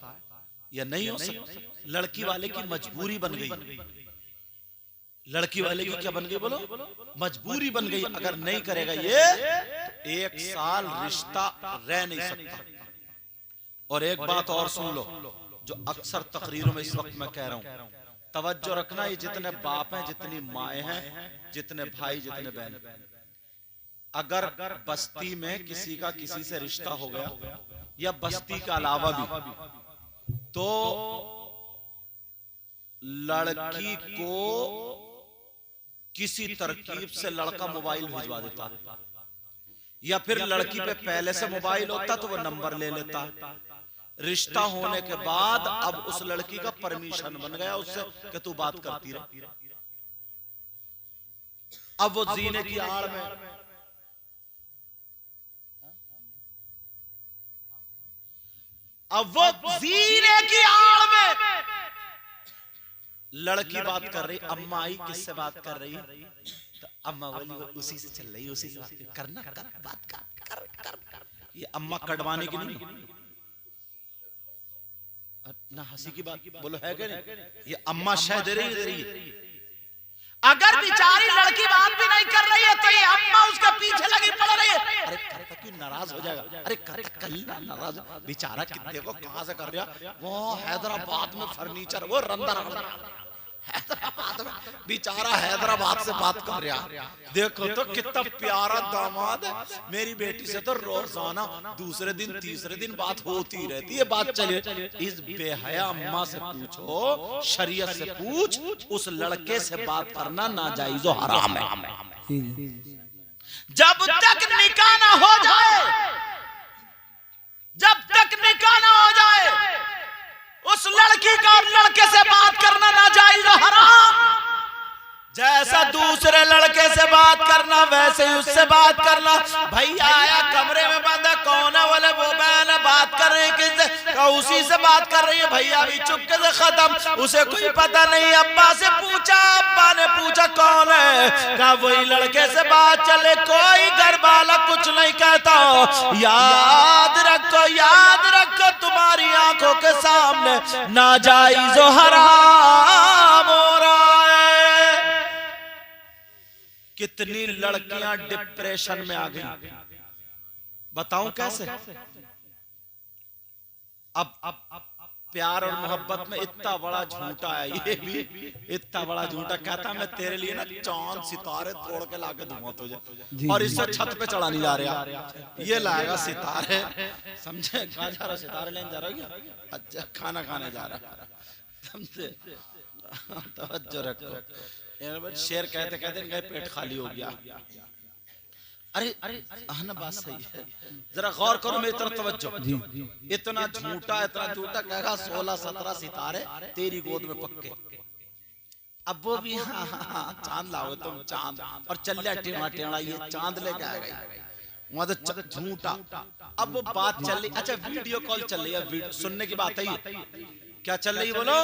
या नहीं हो सकता? लड़की वाले की मजबूरी बन गई, लड़की वाले की क्या बन गई बोलो? मजबूरी बन गई। अगर नहीं करेगा ये तो 1 साल रिश्ता रह नहीं सकता। और एक बात और सुन लो, जो अक्सर तकरीरों में इस वक्त मैं कह रहा हूं, तवज्जो रखना, ये जितने बाप हैं, जितनी माएँ हैं, जितने भाई, जितने बहन, अगर बस्ती में किसी का किसी से रिश्ता हो गया या बस्ती के अलावा भी, तो लड़की को किसी तरकीब से लड़का मोबाइल भिजवा देता, या फिर लड़की पे पहले से मोबाइल होता तो वो नंबर ले लेता। रिश्ता होने के बाद अब उस लड़की का परमिशन बन गया उससे कि तू बात करती रह। अब वो जीने की आड़ में, अब वो जीने की आड़ में लड़की बात कर रही, अम्मा आई किससे बात कर रही, तो अम्मा बोली वो उसी से चल रही, उसी से बात करना, कर बात कर कर कर। ये अम्मा कटवाने की नहीं ना, हंसी की बात बोलो है क्या नहीं, ये अम्मा शायद दे रही है। अगर बेचारी लड़की बात भी नहीं कर रही है तो ये अम्मा उसके पीछे लगी पड़ रही है। अरे करता क्यों, नाराज हो जाएगा, अरे करता कल नाराज, बेचारा कितने को कहां से कर रहा, वो हैदराबाद में फर्नीचर, वो रंदर हैदराबाद में, बेचारा हैदराबाद से बात कर रहा। देखो तो कितना प्यारा दामाद है, मेरी बेटी से तो रोजाना दूसरे दिन तीसरे दिन बात होती रहती है, बात चले। इस बेहया अम्मा से पूछो, शरीयत से पूछ, उस लड़के से बात करना नाजायज और हराम है। जब तक निकाह ना हो जाए, जब तक निकाह ना हो जाए, उस लड़की का और लड़के से बात करना नाजायज और हराम। जैसा दूसरे लड़के से बात करना वैसे ही उससे बात करना। भैया आया कमरे में बंद है, कौन है, बोले वो बहन है, बात कर रही है किससे, उसी से बात कर रही है। भैया भी चुपके से खत्म, उसे कोई पता नहीं। अब्बा से पूछा, अब्बा ने पूछा कौन है, कहा वही लड़के से बात चले, कोई घर वाला कुछ नहीं कहता। याद रखो तुम्हारी आंखों के सामने नाजायज और हराम हो रहा है। कितनी लड़कियां डिप्रेशन में आ गई, बताऊं कैसे। अब प्यार और मोहब्बत में इतना बड़ा झूठा है, ये भी इतना बड़ा झूठा। कहता मैं तेरे लिए ना चांद सितारे तोड़ के लाके दूंगा तुझे, और इससे छत पे चढ़ा नहीं जा रहा, ये लाएगा सितारे, समझे। कहां जा रहा, सितारे लेने जा रहा है, अच्छा खाना खाने जा रहा, समझे। तवज्जो रखो, शेर कहते कहते इनका पेट खाली हो गया। अरे ना बात सही है, जरा गौर करो मेरी तरफ तवज्जो। इतना झूठा कहेगा 16-17 सितारे तेरी गोद में पक्के। अब वो भी हाँ, चांद लाओगे तुम, चांद और चल टेढ़ा ये चांद लेके आएगा, वहां तो झूठा। अब वो बात चल रही, अच्छा वीडियो कॉल चल रही है, सुनने की बात है, क्या चल रही बोलो,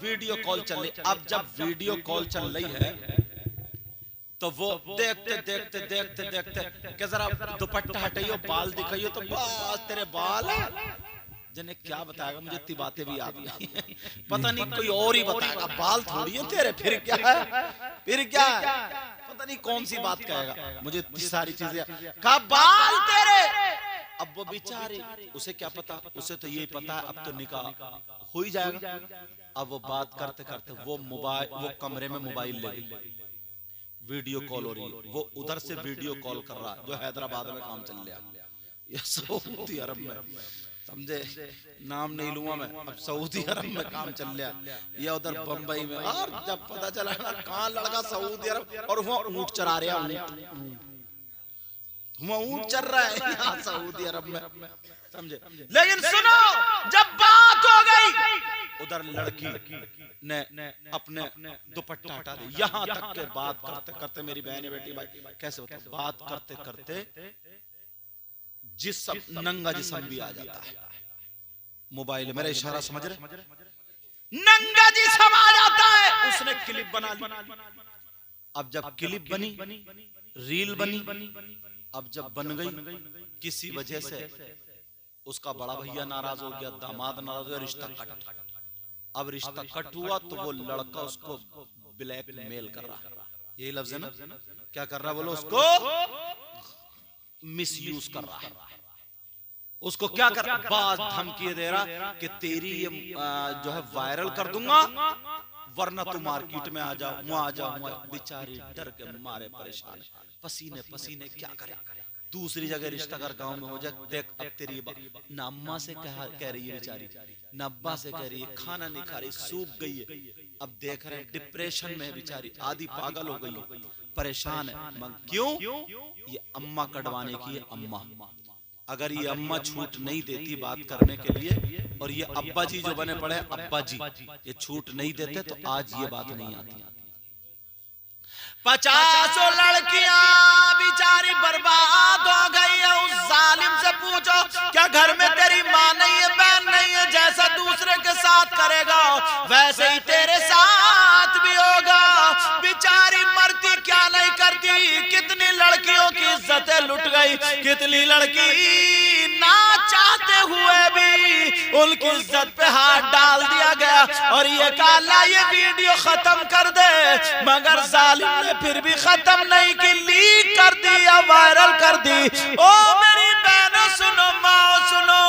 वीडियो कॉल चल रही। अब जब वीडियो कॉल चल रही है तो वो देखते देखते देखते देखते कि जरा दुपट्टा हटाइयो, बाल दिखाइयो, तो बस तेरे बाल जने क्या बताएगा, मुझे इतनी बातें भी याद नहीं पता नहीं कोई और ही बताएगा, बाल थोड़ी है तेरे, फिर क्या है, फिर क्या है, पता नहीं कौन सी बात कहेगा, मुझे इतनी सारी चीजें कहा बाल तेरे। अब वो बेचारी, उसे क्या पता, उसे तो यही पता है अब तो निकाह हो ही जाएगा। अब वो बात करते करते वो मोबाइल, वो कमरे में मोबाइल ले गई, वीडियो कॉल हो रही है, वो उधर से वीडियो कॉल कर रहा है, जो हैदराबाद में काम चल रहा है, या सऊदी अरब में, समझे, नाम नहीं लूंगा मैं, अब सऊदी अरब में काम चल रहा है, या उधर बंबई में। और जब पता चला ना कहाँ लड़का सऊदी अरब, और वहाँ ऊंट चरा रहा है, वहाँ ऊंट चल रहा है यहाँ सऊदी अरब में, समझे। लेकिन सुनो, जब बात हो गई, उधर लड़की ने अपने दुपट्टा हटा दी, यहाँ तक के बात करते करते, मेरी बहन बेटी भाई कैसे होता है, बात करते करते जिस्म, नंगा जिस्म भी आ जाता है मोबाइल, मेरा इशारा समझ रहे, नंगा जिस्म आ जाता है। उसने क्लिप बना ली, अब जब क्लिप बनी, रील बनी, अब जब बन गई, किसी वजह से उसका बड़ा भैया नाराज हो गया, दामाद नाराज हो गया, रिश्ता कट। अब रिश्ता कट हुआ तो वो लड़का उसको ब्लैकमेल कर रहा, यही लफ्ज है ना, क्या कर रहा बोलो, उसको मिसयूज कर रहा है। उसको क्या कर, बात धमकी दे रहा कि तेरी ये जो है वायरल कर दूंगा, वरना तू मार्केट में आ जाओ, वहां आ जाओ। बेचारी डर के मारे परेशान, पसीने पसीने, क्या करे। दूसरी जगह रिश्ता कर गांव में हो जाए, देख अब तेरी न अम्मा से कह रही है बेचारी, न अब्बा से कह रही है, खाना नहीं खा रही, सूख गई है। अब देख रहे हैं डिप्रेशन में बेचारी, आधी पागल हो गई, परेशान है। क्यों? ये अम्मा कटवाने की है। अम्मा, अगर ये अम्मा छूट नहीं देती बात करने के लिए, और ये अब्बा जी जो बने पड़े अब्बा जी, ये छूट नहीं देते, तो आज ये बात नहीं आती। 50 लड़कियां बेचारी बर्बाद हो गई है। उस जालिम से पूछो, क्या घर में तेरी माँ नहीं है, बहन नहीं है? जैसा दूसरे के साथ करेगा वैसे ही तेरे साथ भी होगा। बेचारी मरती क्या नहीं करती, कितनी लड़कियों की इज्जतें लुट गई, कितनी लड़की ना चाहते हुए भी उनकी इज्जत पे हाथ डाल दिया गया, और ये काला ये वीडियो खत्म कर दे, मगर जालिम ने फिर भी खत्म नहीं की, लीक कर दी या वायरल कर दी। ओ मेरी बहनों सुनो, माओ सुनो,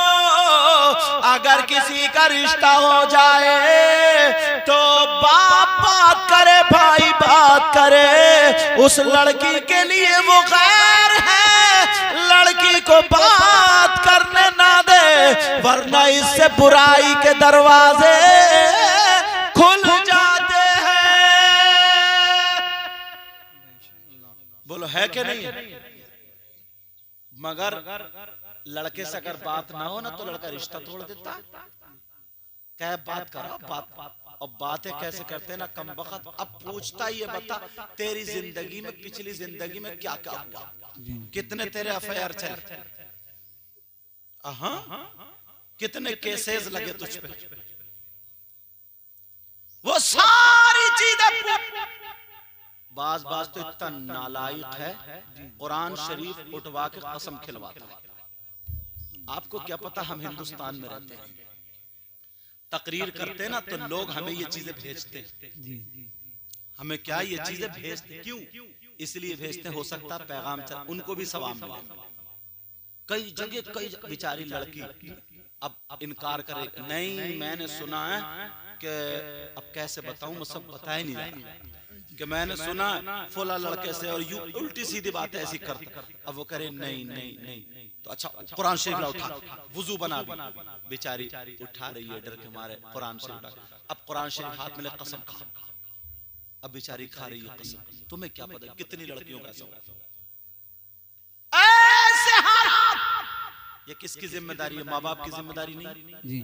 अगर किसी का रिश्ता हो जाए तो बाप बात करे, भाई बात करे, उस लड़की के लिए वो खैर है, लड़की को बात करने ना दे, वरना इससे बुराई के दरवाजे खुल जाते हैं। बोलो है कि नहीं? मगर लड़के से अगर बात ना हो ना तो लड़का रिश्ता तोड़ देता। क्या बात करो, बात, और बातें कैसे करते हैं ना कम वक्त। अब पूछता ही है, बता तेरी जिंदगी में, पिछली जिंदगी में क्या क्या हुआ, कितने तेरे अफेयर चले, कितने केसेस लगे तुझ पे, वो सारी चीजें। बाज तो इतना नालायक है, कुरान शरीफ उठवा के कसम खिलवाता है। आपको क्या पता, हम हिंदुस्तान में रहते हैं, तकरीर करते हैं ना तो लोग हमें ये चीजें भेजते हैं। हमें क्या ये चीजें भेजते, क्यों? इसलिए भेजते, हो सकता है पैगाम उनको भी सवाब मिले। कई जगह कई बेचारी लड़की अब इनकार करे, नहीं मैंने सुना है कि, अब कैसे बताऊं, मुझे पता ही नहीं रहा कि मैंने सुना फुला लड़के से, और यू उल्टी सीधी बातें ऐसी करते। अब वो करे नहीं नहीं नहीं, तो अच्छा कुरान शरीफ ला उठा, वुजू बना, बेचारी उठा रही है डर के मारे कुरान शरीफ उठा। अब कुरान शरीफ हाथ में ले, कसम खा, अब बेचारी खा रही है कसम। तुम्हें क्या पता कितनी लड़कियों का ऐसा होगा। ऐसे हालात, ये किसकी जिम्मेदारी है? माँ बाप की जिम्मेदारी नहीं? जी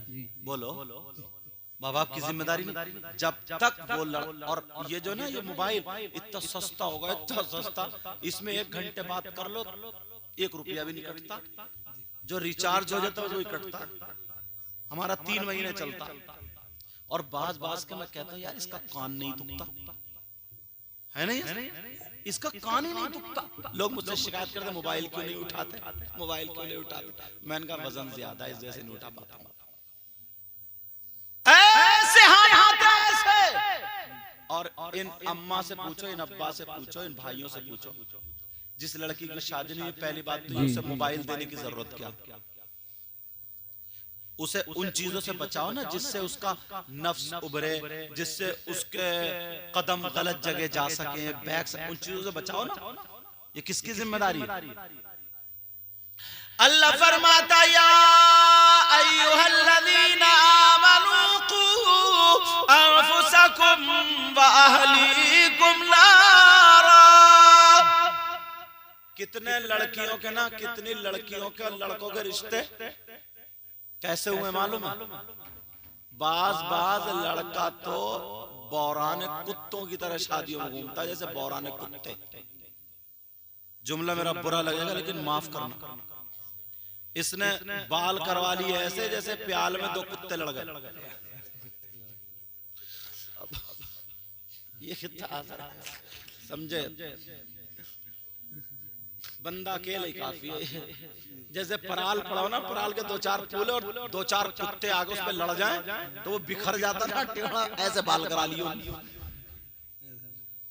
बोलो, माँ बाप की जिम्मेदारी नहीं। जब तक वो और ये जो ना ये मोबाइल इतना सस्ता होगा, इतना सस्ता, इसमें 1 घंटे बात कर लो, 1 रुपया भी नहीं कटता। जो रिचार्ज हो जाता है वो ही कटता। हमारा 3 महीने चलता। और बाज के मैं कहता हूँ यार इसका कान नहीं दुखता है, नहीं इसका कान ही नहीं दुखता। लोग मुझसे शिकायत करते मोबाइल क्यों नहीं उठाते, मोबाइल क्यों नहीं उठाते। मैंने कहा वजन ज्यादा है, इस वजह से नहीं उठा पाता। ऐसे हाथ ऐसे। और इन अम्मा से पूछो, इन अब्बा से पूछो, इन भाइयों से पूछो, जिस लड़की की शादी नहीं, पहली बात तो उसे मोबाइल देने की जरूरत क्या? उसे उन चीजों से बचाओ ना जिससे उसका नफ्स उभरे, जिससे उसके कदम गलत जगह जा सके, बैग से, उन चीजों से बचाओ ना। ये किसकी जिम्मेदारी है? अल्लाह फरमाता या अय्युहल्लज़ीना आमनू कू अनफुसकुम व अहलीकुम नारा। कितने लड़कियों के ना, कितनी लड़कियों के लड़कों के रिश्ते कैसे हुए मालूम है? बाज लड़का तो बौराने कुत्तों की तरह शादियों में घूमता है, जैसे बौराने कुत्ते। जुमला मेरा बुरा लगेगा लेकिन माफ करना। इसने बाल करवा लिए ऐसे जैसे प्याल में 2 कुत्ते लड़ गए। ये कितना समझे? बंदा अकेले काफी है। जैसे पराल पड़ाओ ना, पराल के 2-4 फूल और 2-4 कुत्ते आगे उस पे लड़ जाएं तो वो बिखर जाता ना टेढ़ा, ऐसे बाल करा लियो।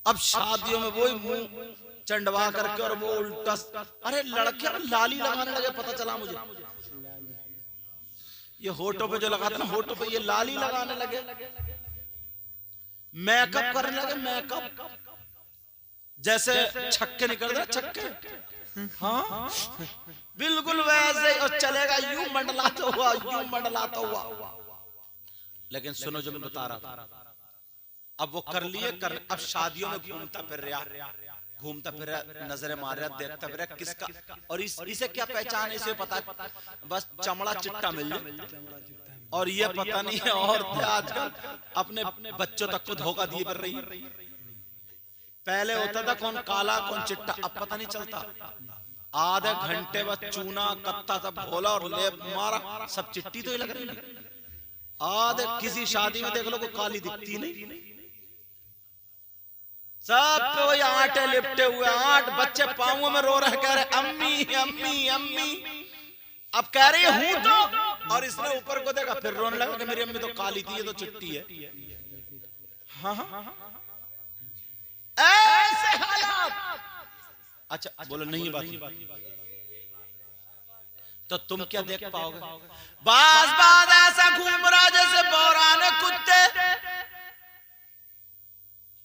अब शादियों में वही मुंह चंडवा करके और वो उल्टा, अरे लड़के लाली लगाने लगे, पता चला मुझे ये होठों पे जो लगाते ना, होठों पे ये लाली लगाने लगे, मेकअप करने लगे, मेकअप जैसे छक्के निकलते छक्के, हाँ बिल्कुल वैसे। और चलेगा यूं मंडलाता हुआ, यूं मंडलाता हुआ। लेकिन सुनो जो मैं बता रहा था, अब वो कर लिए अब शादियों में घूमता फिर रहा, घूमता फिर रहा, नजरें मार रहा, देखता फिर रहा किसका, और इसे क्या पहचान है, इसे पता है बस चमड़ा चिट्टा मिल जाए। और ये पता नहीं है औरतें आजकल अपने बच्चों तक को धोखा दिए कर रही है। पहले होता था कौन काला कौन चिट्टा, अब पता नहीं चलता। आधे घंटे बाद चूना कत्ता सब घोला और लेप मारा, सब चिट्टी तो ही लग रही है। आधे किसी शादी में देख लो कोई काली दिखती नहीं, सब पे वही आटे लिपटे हुए, 8 बच्चे पाँव में रो रहे, कह रहे अम्मी अम्मी अम्मी। अब कह रही हूं तो, और इसने ऊपर को देखा फिर रोने लगा कि मेरी अम्मी तो काली थी, ये तो चिट्टी है। हाँ हाँ ऐसे हालात। अच्छा बोलो नहीं बात, तो तुम क्या देख पाओगे? बास बात ऐसा घूम रहा जैसे बौराने कुत्ते,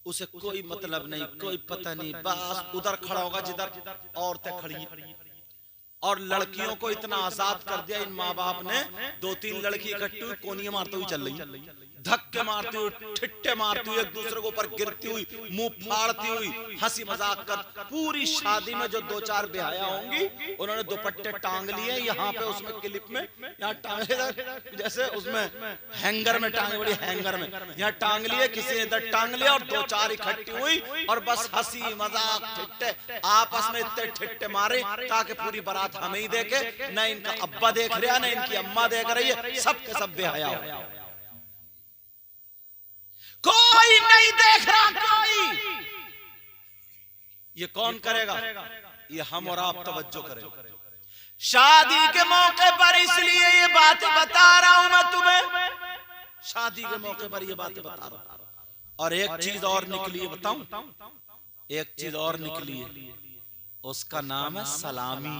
उसे कोई मतलब नहीं, कोई पता नहीं, बस उधर खड़ा होगा जिधर औरतें खड़ी हैं। और लड़कियों को इतना आजाद कर दिया इन माँ बाप ने, 2-3 लड़की इकट्ठी हुई कोनियां मारते हुई चल रही, धक्के मारती हुई, ठिट्टे मारती हुई, एक दूसरे के ऊपर गिरती हुई, मुंह फाड़ती हुई, हंसी मजाक कर। पूरी शादी में जो 2-4 बेहया होंगी, उन्होंने दुपट्टे टांग लिए यहाँ पे, उसमें क्लिप में यहाँ टांगे, जैसे उसमें हैंगर में टांगे, बड़ी हैंगर में यहाँ टांग लिए, किसी ने इधर टांग लिया, और 2-4 इकट्ठी हुई, और बस हंसी मजाक ठिट्टे, आपस में इतने ठिट्टे मारे ताकि पूरी बारात हमें ही देखे, न इनका अब्बा देख रहा, न इनकी अम्मा देख रही है, सबके सब बेहया हो, कोई नहीं देख रहा कोई। ये कौन करेगा? ये हम और आप तवज्जो करें। शादी के मौके पर इसलिए ये बातें बता रहा हूं मैं तुम्हें, शादी के मौके पर ये बातें बता रहा हूं। और एक चीज और निकली है, बताऊं एक चीज और निकली है, उसका नाम है सलामी।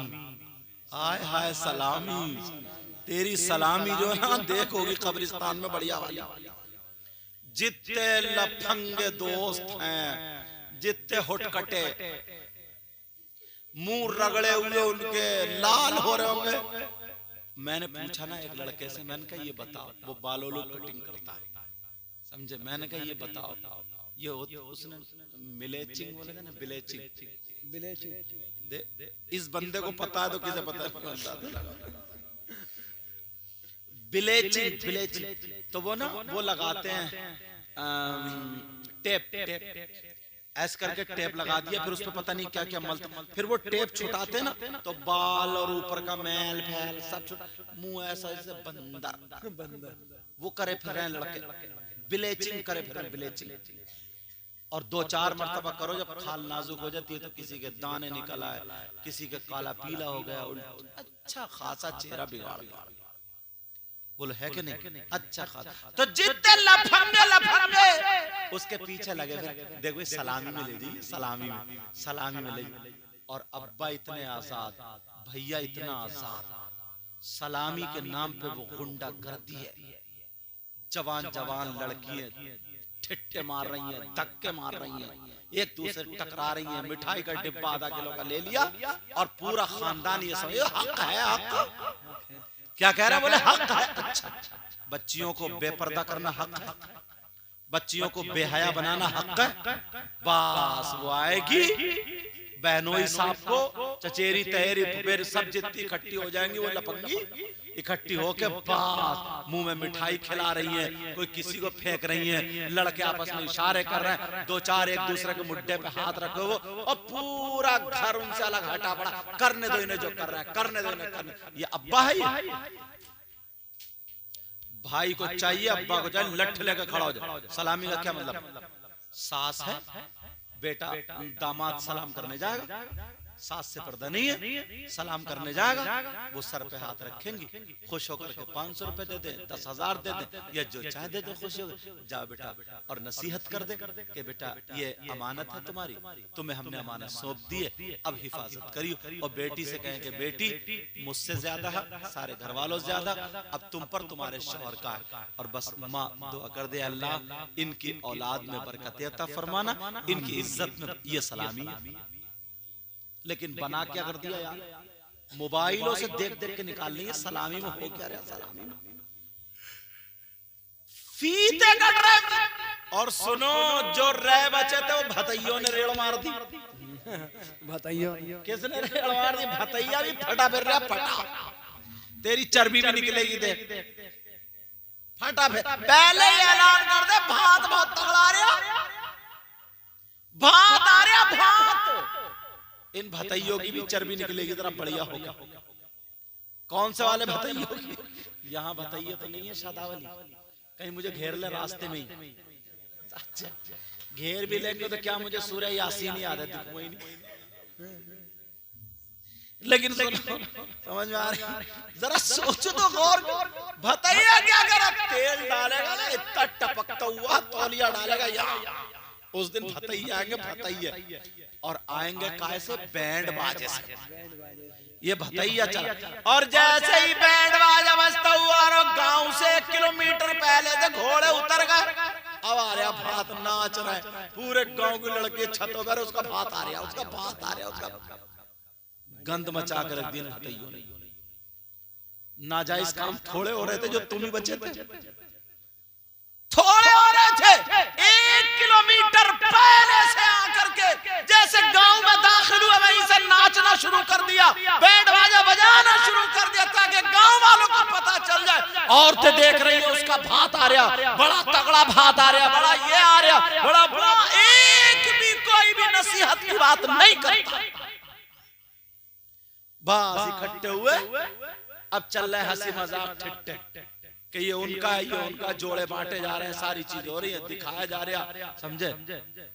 हाय हाय सलामी, तेरी सलामी जो है ना देखोगी कब्रिस्तान में बढ़िया वाली। जितने लफंगे दोस्त हैं, जितने हुटकटे, मुंह रगड़े हुए उनके लाल हो रहे होंगे। मैंने पूछा ना एक लड़के से, मैंने कहा ये बताओ, वो बालों लोग कटिंग करता है, समझे? मैंने कहा ये बताओ, ये उसने मिलेचिंग बोलेगा ना, बिलेचिंग, इस बंदे को पता है तो किसे पता है? बिलेचिंग तो वो ना वो लगाते हैं टेप ऐस करके टेप लगा दिया, फिर उसपे पता नहीं क्या क्या मलता, फिर वो टेप छुटाते ना तो बाल और ऊपर का मैल फैल सब छुटा, मुंह ऐसा जैसे बंदर वो करे फिर रहे लड़के, ब्लीचिंग करे फिर ब्लीचिंग। और 2-4 मरतबा करो, जब खाल नाजुक हो जाती है तो किसी के दाने निकल आए, किसी के काला पीला हो गया, अच्छा खासा चेहरा बिगाड़ गया। बोलो है कि नहीं? अच्छा खासा। तो जितने लफंगे उसके पीछे लगे, देखो सलामी में ले जाइए, सलामी में ले जाइए। और अब्बा इतने आजाद, भैया इतना आजाद, सलामी के नाम पे वो गुंडा गर्दी है। जवान लड़कियां ठिट्टे मार रही हैं, धक्के मार रही हैं, एक दूसरे टकरा रही हैं, मिठाई का डिब्बा आधा किलो का ले लिया, और पूरा खानदान ये समझे हक है, हक क्या कह रहे हैं? बोले हक है। अच्छा, बच्चियों को बेपर्दा करना हक है, बच्चियों को बेहया बनाना हक है। बस वो आएगी बहनोई साहब को, चचेरी तहेरी फुफेरी सब जितनी इकट्ठी हो जाएंगी, वो लपंगी इकट्ठी होके बस मुंह में मिठाई खिला रही है, कोई किसी को फेंक रही है, लड़के आपस में इशारे कर रहे हैं, 2-4 एक दूसरे के मुड्ढे पे हाथ रखे हो, और पूरा घर उनसे अलग हटा पड़ा, करने दो इन्हें जो कर रहा है, करने दो इन्हें करने। ये अब्बा है, भाई को चाहिए अब्बा को चाहिए लठ लेकर खड़ा हो जाए। सलामी का क्या मतलब? सास है, बेटा दामाद सलाम करने जाएगा, सास से पर्दा नहीं है, सलाम करने जाएगा, वो सर पे हाथ रखेंगी, खुश होकर के 500 रुपए दे दे, 10,000 दे दे, या जो चाहे दे दे, खुश होकर जाओ बेटा, और नसीहत कर दे कि बेटा ये अमानत है तुम्हारी, तुम्हें हमने अमानत सौंप दी है, अब हिफाजत करियो। और बेटी से कहें कि बेटी मुझसे ज्यादा है, सारे घर वालों से ज्यादा, अब तुम पर तुम्हारे शौहर का है, और बस माँ दुआ कर दे अल्लाह इनकी औलाद में बरकत अता फरमाना, इनकी इज्जत में ये सलामी है। लेकिन बना क्या कर दिया यार, मोबाइलों से देख देख के निकाल ली, सलामी में हो क्या रहा, सलामी में फीते कट रहे। और सुनो, जो रह बचे थे वो भतैयों ने रेड़ मार दी। बताइए किसने रेड़ मार दी? भतैया भी फटा फिर रहा, फटा, तेरी चर्बी भी निकलेगी देख, फटा फिर। पहले ही ऐलान कर दे, भात बहुत तगड़ा आ रहा, भात आ रहा, भात। इन भतैयों की भी चर्बी निकलेगी, जरा बढ़िया होगा। कौन से वाले भतैयों की? यहाँ भतैया तो नहीं है शादावली, कहीं मुझे घेर ले रास्ते में ही। अच्छा, घेर भी लेंगे तो क्या मुझे सूरह यासीन ही याद है, कोई नहीं। लेकिन समझ में आ रही, जरा सोचो तो गौर, भतैया क्या करा, तेल डालेगा ना इतना टपकता हुआ, तौलिया डालेगा यहाँ, उस दिन भतैया आएंगे, भतैया, और आएंगे काय से? बैंड बाजे से। ये भतैया चला, और जैसे ही बैंड बाजा बजता हुआ और गांव से 1 किलोमीटर पहले से घोड़े उतर गए, अब आ रहा भात, नाच रहा है, पूरे गांव की लड़के छतों पर, उसका भात आ रहा, उसका भात आ रहा, उसका गंद मचा कर रख दिया भतैयों ने। नाजायज काम थोड़े हो रहे थे जो तुम ही बचे थे, थोड़े हो रहे थे। 1 किलोमीटर पहले से आकर के जैसे गांव में दाखिल हुए, वहीं से नाचना शुरू कर दिया, बैंड बाजा बजाना शुरू कर दिया, ताकि गांव वालों को पता चल जाए। औरतें देख रही है, उसका भात आ रहा, बड़ा तगड़ा भात आ रहा, बड़ा ये आ रहा, बड़ा बड़ा, एक भी कोई भी नसीहत की बात नहीं करता। बस इकट्ठे हुए, अब चल रहे हंसी मजाक ठिट्ठे कि ये उनका है, ये उनका, जोड़े बांटे जा रहे हैं, सारी चीज हो रही है, दिखाया जा रहा, समझे।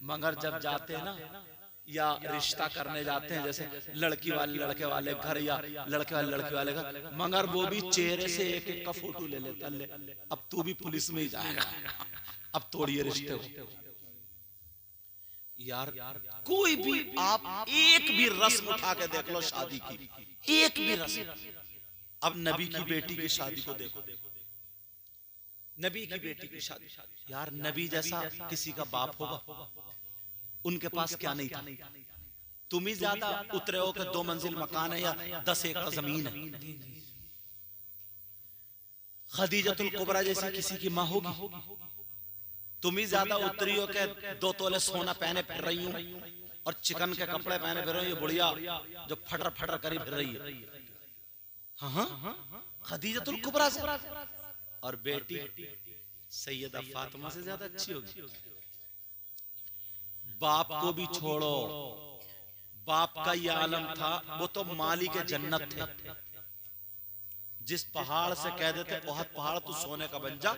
मगर जब जाते हैं ना, या रिश्ता करने जाते हैं, जैसे लड़की वाले लड़के वाले घर, या लड़के वाले लड़के वाले घर, मगर वो भी चेहरे से एक एक का फोटो ले लेता, ले अब तू भी पुलिस में ही जाएगा, अब तोड़िए रिश्ते। यार कोई भी आप एक भी रस्म उठा के देख लो शादी की, एक भी रस्म। अब नबी की बेटी की शादी को देखो, नबी की बेटी की शादी, यार नबी जैसा किसी का बाप होगा? उनके पास क्या नहीं था? तुम ही ज्यादा उतरे हो कि 2 मंजिल मकान है या 10 एकड़ जमीन है। खदीजतुल कुबरा जैसी किसी की माँ होगी? तुम ही ज्यादा उतरी हो के 2 तोले सोना पहने फिर रही हूं, और चिकन के कपड़े पहने फिर रही, बुढ़िया जो फटर फटर करी फिर रही है। हाँ, खदीजतुल कुबरा से। और बेटी सैयदा फातिमा से ज्यादा अच्छी होगी। बाप को भी छोड़ो, बाप का ये आलम था, वो तो मालिक जन्नत थे। जिस पहाड़ से कह देते बहुत पहाड़ तू सोने का बन जा,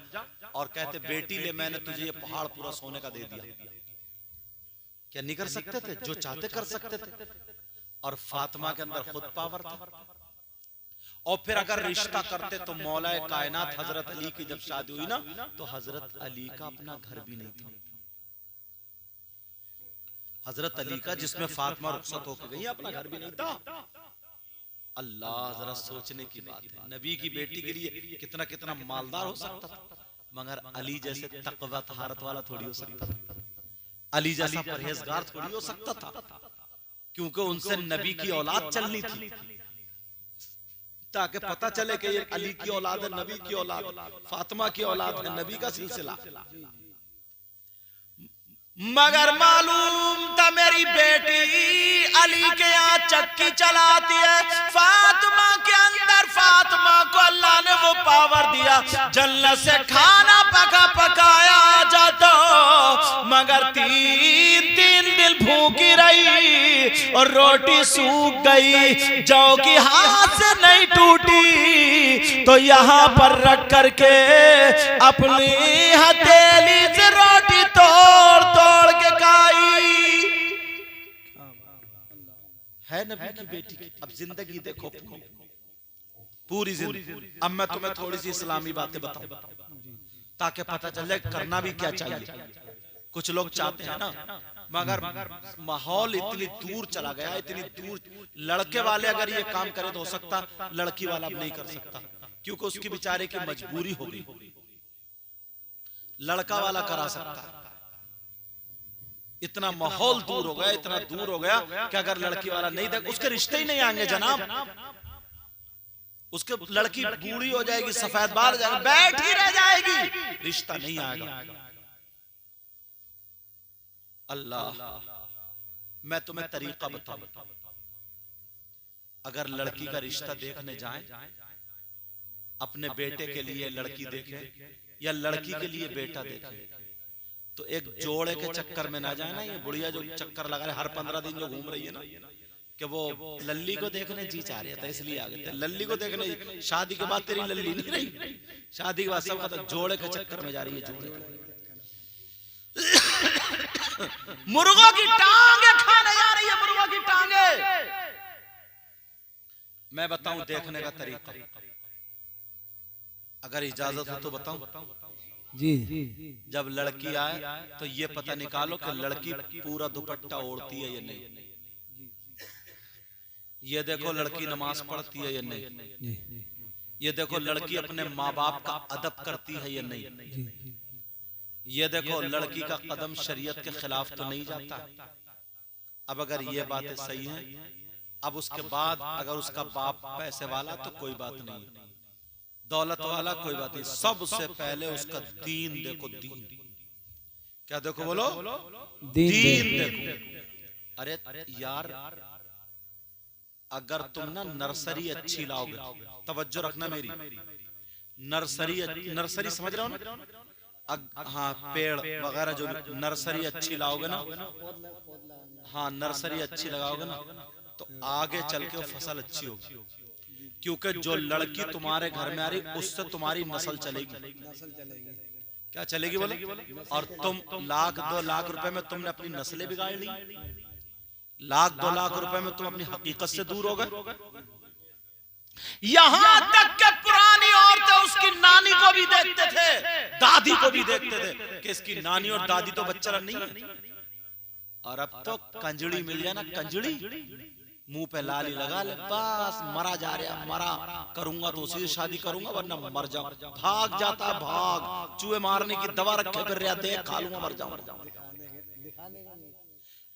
और कहते बेटी ले मैंने तुझे ये पहाड़ पूरा सोने का दे दिया, क्या नहीं कर सकते थे? जो चाहते कर सकते थे। और फातिमा के अंदर खुद पावर था। और फिर अगर रिश्ता करते तो मौलाए कायनात हजरत अली की जब शादी हुई ना, तो हजरत अली का अपना घर भी नहीं था। हजरत अली का, जिसमें फातिमा रुखसत होकर गई, अपना घर भी नहीं था। अल्लाह, जरा सोचने की बात है, नबी की बेटी के लिए कितना कितना मालदार हो सकता था, मगर अली जैसे तकवा तहारत वाला थोड़ी हो सकता था, अली जैसा परहेजगार थोड़ी हो सकता था, क्योंकि उनसे नबी की औलाद चलनी थी, ताकि पता चले कि ये अली की औलाद है, नबी की औलाद, फातिमा की औलाद है, नबी का सिलसिला। मगर मालूम था मेरी बेटी अली के यहाँ चक्की चलाती है, फातिमा के अंदर, फातिमा को अल्लाह ने वो पावर दिया, जन्नत से खाना पका पकाया जाता, मगर 3 दिन भूखी रही और रोटी सूख गई, जौ की हाथ से नहीं टूटी, तो यहाँ पर रख करके अपनी हथेली से रोटी तोड़ तोड़ के खाई। है नबी की बेटी की। अब जिंदगी देखो पूरी जिंदगी। अब मैं तुम्हें थोड़ी सी इस्लामी बातें बताऊं ताकि पता चल जाए करना भी क्या चाहिए। कुछ लोग चाहते हैं ना, मगर माहौल इतनी दूर चला गया, इतनी दूर। लड़के वाले अगर ये काम करे तो हो सकता, लड़की वाला अब नहीं कर सकता क्योंकि उसकी बेचारे की मजबूरी हो गई। लड़का वाला करा सकता है। इतना माहौल दूर हो गया, इतना दूर हो गया कि अगर लड़की वाला नहीं देख, उसके रिश्ते ही नहीं आएंगे जनाब। उसके लड़की बूढ़ी हो जाएगी, सफेद बाल हो जाएगी, बैठ ही रह जाएगी, रिश्ता नहीं आएगा। अल्लाह, मैं तुम्हें तरीका बताऊं। अगर लड़की का रिश्ता देखने जाएं, अपने बेटे के लिए लड़की देखे या लड़की के लिए बेटा देखे, तो एक जोड़े के चक्कर में ना जाए ना। ये बुढ़िया जो चक्कर लगा रहे हर 15 दिन जो घूम रही है ना, कि वो लल्ली को देखने जी चाह रहे थे इसलिए आ गए थे। लल्ली को देखने, शादी के बाद तेरी लल्ली नहीं रही, शादी के बाद सब खत्म, जोड़े के चक्कर में जा रही है। जोड़े मुर्गों की टांगे खाने जा रही है, मुर्गों की टांगे। मैं बताऊं देखने का तरीका, अगर इजाजत हो तो बताऊं जी। जब लड़की आए तो ये पता निकालो कि लड़की पूरा दुपट्टा ओढ़ती है या नहीं। ये देखो लड़की नमाज पढ़ती है या नहीं। ये देखो लड़की अपने माँ बाप का अदब करती है या नहीं। ये देखो लड़की का कदम शरीयत के खिलाफ तो नहीं जाता। अब अगर ये बातें सही हैं, अब उसके बाद अगर उसका बाप पैसे वाला तो कोई बात नहीं, दौलत वाला कोई बात नहीं, सबसे पहले उसका दीन देखो। दीन क्या देखो, बोलो दीन देखो। अरे यार, अगर तुम ना नर्सरी अच्छी लाओगे, तवज्जो रखना मेरी, नर्सरी समझ रहे हो ना, हाँ पेड़ वगैरह जो नर्सरी अच्छी लाओगे ना, हाँ नर्सरी अच्छी लगाओगे ना, तो आगे चल के वो फसल अच्छी होगी। क्योंकि जो लड़की तुम्हारे घर में आ रही, उससे तुम्हारी नस्ल चलेगी। क्या चलेगी बोले? और तुम 1-2 लाख रुपए में तुमने अपनी नस्लें बिगाड़ ली। 1-2 लाख रुपए में तुम अपनी हकीकत से दूर हो गए। यहां तक के पुरानी औरतें उसकी नानी को भी देखते थे, दादी को भी देखते थे कि इसकी नानी और दादी तो बच्चा नहीं है। और अब तो कंजड़ी मिल जाए ना, कंजड़ी मुंह पे लाली लगा ले, बस मरा जा रहा, मरा करूंगा तो उसी से शादी करूंगा वरना मर जाऊं। भाग जाता, भाग चूहे मारने की दवा रखे फिर रहा, देख खा लूंगा मर जाऊं।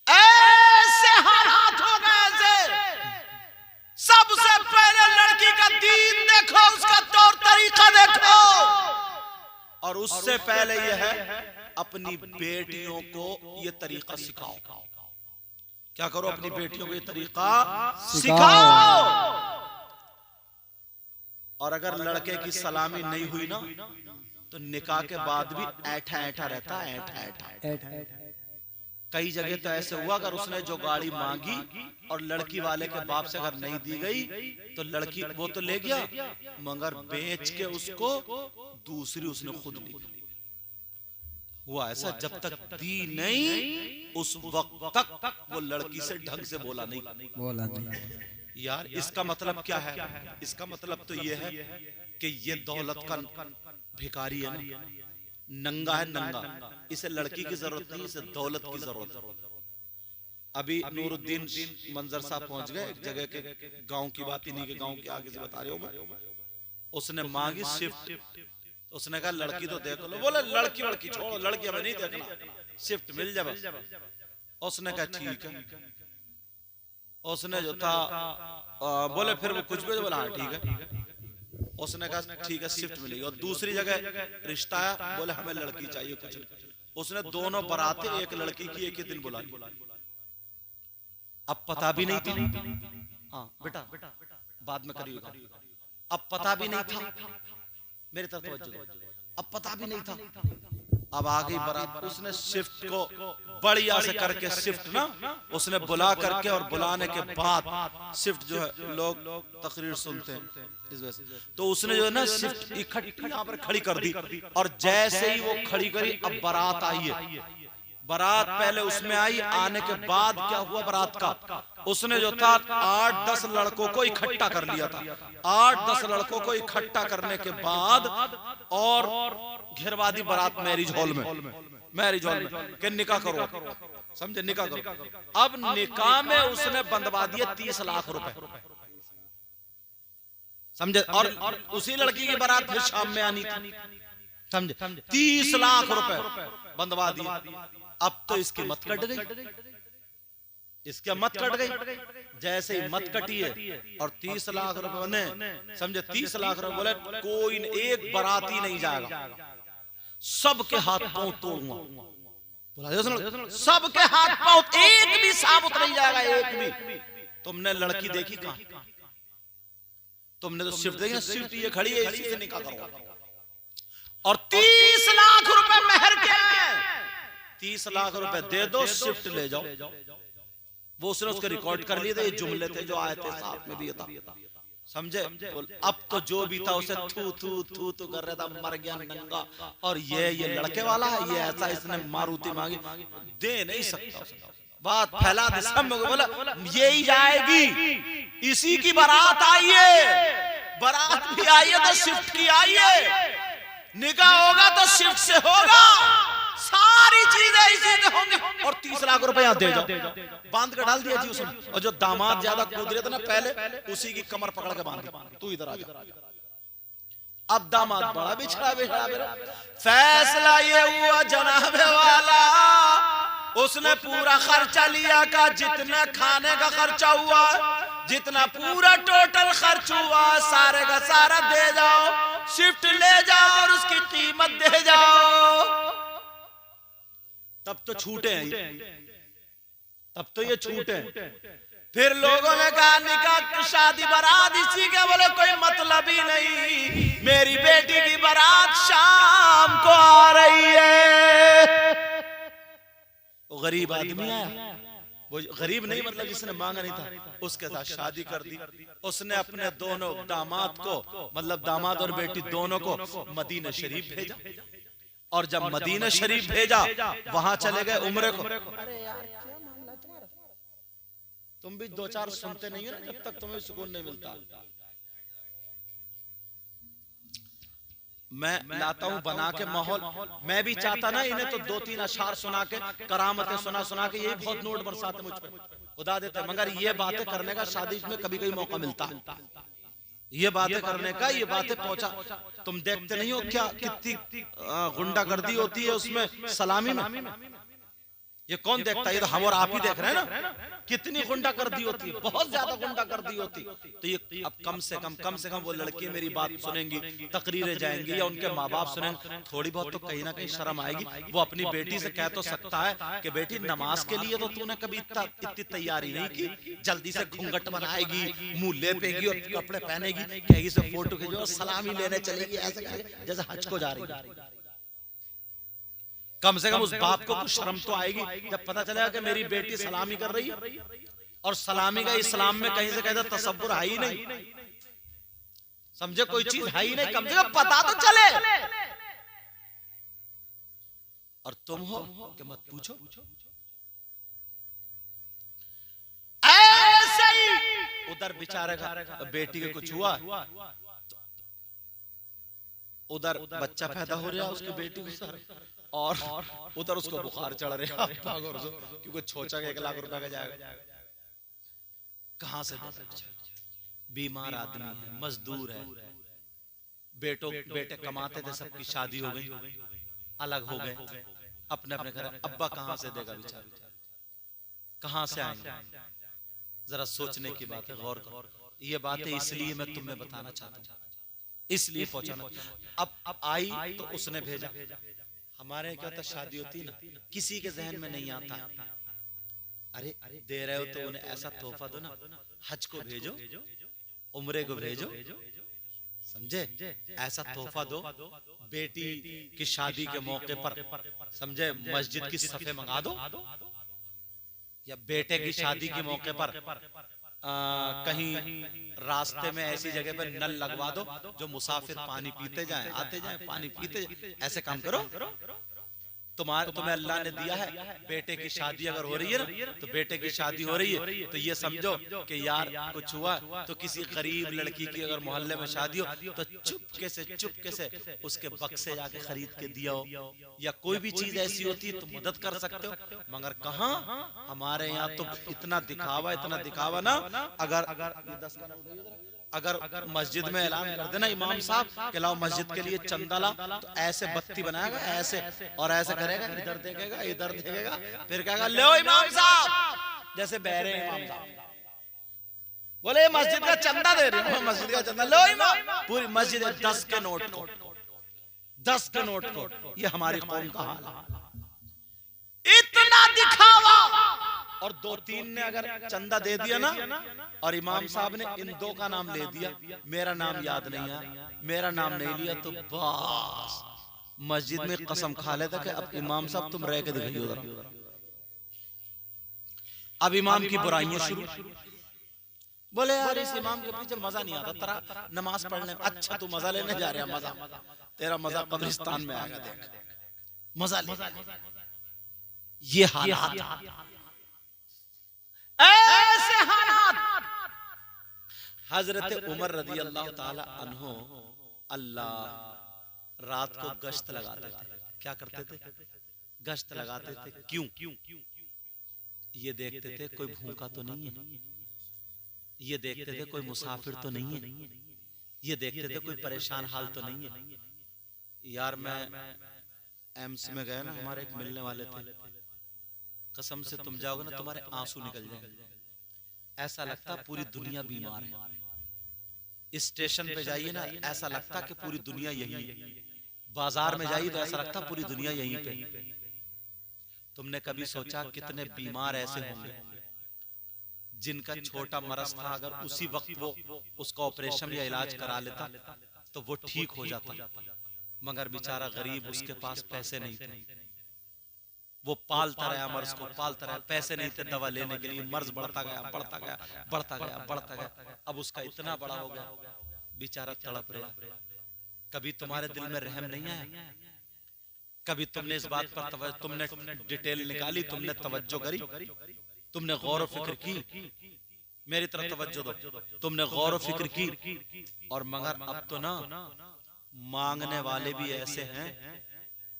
ऐसे हालात हो गए। सबसे पहले लड़की का दीन देखो, उसका तौर तरीका देखो, और उससे पहले यह है अपनी बेटियों को यह तरीका सिखाओ। क्या करो, अपनी बेटियों को ये तरीका सिखाओ। और अगर लड़के की सलामी नहीं हुई ना, तो निकाह के बाद भी ऐठा ऐठा रहता है, ऐठा ऐठा। कई जगह तो ऐसे हुआ, अगर उसने जो गाड़ी मांगी और लड़की वाले के बाप से अगर नहीं दी गई, तो लड़की वो तो ले गया, मगर बेच के उसको दूसरी उसने खुद ली। हुआ ऐसा, जब तक दी नहीं उस वक्त तक वो लड़की से ढंग से बोला नहीं। यार इसका मतलब क्या है? इसका मतलब तो ये है कि ये दौलत का भिखारी है ना, नंगा है, नंगा। इसे लड़की की जरूरत नहीं, इसे दौलत की जरूरत। अभी नूरुद्दीन मंजर साहब पहुंच गए एक जगह के, गांव की बात, इन्हीं के गांव के आगे से बता रहे हो मैं। उसने मांगी शिफ्ट, उसने कहा लड़की तो देख लो। बोले लड़की वड़की छोड़ो, लड़की हमें नहीं देखना, शिफ्ट मिल जाए। उसने कहा ठीक है। उसने जो था बोले फिर वो कुछ भी बोला हाँ ठीक है। उसने कहा ठीक है शिफ्ट मिलेगी। और दूसरी जगह रिश्ता आया, बोले हमें लड़की चाहिए कुछ। उसने दोनों बरातें एक लड़की की एक ही दिन बुलाई। अब पता भी नहीं थी, हाँ बेटा बाद में करिएगा। अब पता भी नहीं था, मेरी तरफ तवज्जो, अब पता भी नहीं था। अब आ गई बारात, उसने शिफ्ट को बढ़िया से करके शिफ्ट ना उसने बुला करके, और बुलाने के बाद शिफ्ट जो है लोग तकरीर सुनते हैं इस वजह से, तो उसने जो है ना शिफ्ट इकट्ठी यहाँ पर खड़ी कर दी। और जैसे ही वो खड़ी करी, अब बारात आई है। बारात पहले उसमें आई, आने के बाद क्या हुआ बारात का उसने जो था 8-10 लड़कों को इकट्ठा कर लिया था। 8-10 लड़कों को इकट्ठा करने के बाद और घिरवा दी बारात मैरिज हॉल में कि निकाह करो, समझे, निकाह करो। अब निकाह में उसने बंधवा दिए 30 लाख रुपए, समझे, और उसी लड़की की बारात फिर शाम में आनी थी, समझे। 30 लाख रुपए बंधवा दिए। अब तो इसकी मत कट गई, इसके मत कट गई। जैसे ही मत कटी है और 30 लाख रुपए ने, समझे, 30 लाख रुपए बोले कोई एक बाराती नहीं जाएगा, सबके हाथ पांव तोड़ूंगा, सबके हाथ पांव, एक भी साबुत नहीं जाएगा, एक भी। तुमने लड़की देखी कहां? तुमने तो शिफ्ट देखी, शिफ्ट ये खड़ी है, इसी से निकाह करो। और 30 लाख रुपए मेहर के, 30 लाख रुपए दे दो, शिफ्ट ले जाओ। वो उसने उसके रिकॉर्ड कर लिए थे, ये जुमले थे जो आए थे, साथ में भी ये था, समझे। अब तो जो भी था उसे थू थू थू थू कर रहा था, मर गया नंगा। और ये लड़के वाला है, ये ऐसा, इसने मारुति मांगी, दे नहीं सकता। बात फैला दे, सब बोला ये ही जाएगी, इसी की बारात आई है, बारात भी आई है तो शिफ्ट की आई है, निकाह होगा तो शिफ्ट से होगा, सारी चीजें इसी से होंगी। और 30 लाख रुपए यहाँ दे जाओ, बांध कर डाल दिया जी उसने। और जो दामाद ज्यादा कूद रहे थे ना पहले, उसी की कमर पकड़ के बांध, तू इधर आ जा। अब दामाद बड़ा बिछड़ा फैसला ये हुआ जनाबे वाला, उसने पूरा खर्चा लिया का, जितना खाने का खर्चा हुआ, जितना पूरा टोटल खर्च हुआ, सारे का सारा दे जाओ, शिफ्ट ले जाओ और उसकी कीमत दे जाओ। तब तो छूटे हैं, तब तो ये छूटे। फिर लोगों ने कहा निकाह शादी बारात इसी के, बोले कोई मतलब ही नहीं, मेरी बेटी की बारात शाम को आ रही है। वो गरीब आदमी आया, वो गरीब नहीं मतलब जिसने मांगा नहीं था, उसके साथ शादी कर दी। उसने अपने दोनों दामाद को, मतलब दामाद और बेटी दोनों को मदीना शरीफ भेजा। और जब मदीना शरीफ भेजा, वहां चले गए उम्रे को। अरे यार क्या मामला तुम्हारा, तुम भी 2-4 सुनते नहीं हो ना, जब तक तुम्हें सुकून नहीं मिलता। मैं लाता हूं बना के माहौल, मैं भी चाहता ना इन्हें तो 2-3 अशार सुना के, करामतें सुना के यही बहुत नोट बरसाते मुझ पे, खुदा देते। मगर ये बातें करने का शादी में कभी कभी मौका मिलता है, ये बातें करने का, ये बातें पहुंचा। तुम देखते नहीं हो क्या कितनी गुंडागर्दी होती है उसमें, सलामी में। ये कौन देखता है? ये तो हम और आप ही देख रहे हैं ना, कितनी गुंडागर्दी होती है, बहुत ज्यादा गुंडागर्दी होती। तो ये अब कम से कम वो लड़की मेरी बात सुनेंगी, तकरीरें जाएंगी या उनके माँ बाप सुनेंगे, थोड़ी बहुत तो कहीं ना कहीं शर्म आएगी। वो अपनी बेटी से कह तो सकता है कि बेटी नमाज के लिए तो तूने कभी इतनी तैयारी नहीं की, जल्दी से घूंघट बनाएगी, मुंह लेपेगी और कपड़े पहनेगी, कहेगी से फोटो खींचो, सलामी लेने चलेगी, ऐसे जैसे हज को जा रही है। कम से कम उस बाप को कुछ शर्म तो आएगी जब पता चलेगा कि मेरी बेटी सलामी कर रही है। और सलामी का इस्लाम में कहीं से कहता तसव्वुर है ही नहीं, समझे, कोई चीज है ही नहीं, कम से कम पता तो चले। और तुम हो कि मत पूछो। ऐसे ही उधर बेचारे का बेटी के कुछ हुआ, उधर बच्चा पैदा हो रहा है उसकी बेटी के साथ, और उधर उसको बुखार चढ़ रहा है, क्योंकि छोचा के 1 लाख रुपए का जाएगा, कहां से बीमार आदमी है, मजदूर है, बेटे कमाते थे, सबकी शादी हो गई, अलग हो गए, अपने अपने घर। अब्बा कहां से देगा बेचारा, कहां से आएंगे? जरा सोचने की बात है, गौर करो। ये बातें इसलिए मैं तुम्हें बताना चाहता हूं, इसलिए पहुंचाना। अब आई तो उसने भेजा। हमारे क्या होता, शादी होती है ना, किसी के जहन में नहीं आता, अरे दे रहे हो तो उन्हें ऐसा तोहफा दो ना, हज को भेजो, उम्रे को भेजो, समझे, ऐसा तोहफा दो, बेटी की शादी के मौके पर, समझे, मस्जिद की सफे मंगा दो, या बेटे की शादी के मौके पर कहीं रास्ते में ऐसी जगह पर नल लगवा दो जो मुसाफिर पानी पीते जाएं, आते जाएं, पानी पीते जाएं, ऐसे काम करो। तुम्हें अल्लाह ने दिया है, बेटे की शादी अगर हो रही है ना, तो बेटे की शादी हो रही है तो ये समझो कि यार कुछ हुआ तो किसी गरीब लड़की की अगर मोहल्ले में शादी हो तो चुपके से उसके बक्से जाके खरीद के दिया हो, या कोई भी चीज ऐसी होती है तो मदद कर सकते हो। मगर कहाँ हमारे यहाँ तो इतना दिखावा ना, अगर मस्जिद में ऐलान कर देना इमाम साहब कि लाओ मस्जिद के लिए चंदा ला, तो ऐसे बत्ती बनाएगा ऐसे और ऐसे करेगा, इधर देखेगा फिर कहेगा लो इमाम साहब, जैसे बहरे इमाम साहब बोले मस्जिद का चंदा दे रहे हो, मस्जिद का चंदा लो इमाम, पूरी मस्जिद 10 के नोट को, ये हमारी कौम का हाल है। इतना दिखावा, और 2-3 ने अगर चंदा दे दिया ना, और इमाम साहब ने इन 2 का नाम ले दिया, मेरा नाम याद नहीं है, मेरा नाम नहीं लिया, तो बस मस्जिद में कसम खा लेता कि अब इमाम साहब तुम रह के दिखाइए उधर। अब इमाम की बुराइयां शुरू, बोले यार इस इमाम के पीछे मजा नहीं आता तेरा नमाज पढ़ने में। अच्छा तू मजा लेने जा रहा है, मजा तेरा मजा कब्रिस्तान में आएगा, देख मजा ले। ये हालात, ऐसे हालात। हजरत उमर रज़ी अल्लाह ताला अन्हो अल्लाह रात को गश्त लगाते थे। क्या करते थे? गश्त लगाते थे। क्यों? ये देखते थे कोई भूखा तो नहीं है, ये देखते थे कोई मुसाफिर तो नहीं है, ये देखते थे कोई परेशान हाल तो नहीं है। यार मैं एम्स में गया ना, हमारे एक मिलने वाले थे, कसम से तुम जाओगे ना तुम्हारे आंसू निकल जाएंगे, ऐसा लगता पूरी दुनिया बीमार है। इस स्टेशन पे जाइए ना, ऐसा लगता कि पूरी दुनिया यही है। बाजार में जाइए तो ऐसा लगता पूरी दुनिया यहीं पे। तुमने कभी सोचा कितने बीमार ऐसे होंगे जिनका छोटा मरज था, अगर उसी वक्त वो उसका ऑपरेशन या इलाज करा लेता तो वो ठीक हो जाता, मगर बेचारा गरीब, उसके पास पैसे नहीं थे, वो पालता रहा मर्ज को, पालता रहा, पैसे नहीं थे दवा लेने के लिए, मर्ज बढ़ता गया। अब उसका इतना बड़ा हो गया, बेचारा तड़प रहा। कभी तुम्हारे दिल में रहम नहीं आया? कभी तुमने इस बात पर तुमने डिटेल निकाली, तुमने तवज्जो करी, तुमने गौर फिक्र की? मेरी तरफ तवज्जो दो, तुमने गौर फिक्र की? और मगर अब तो ना मांगने वाले भी ऐसे हैं,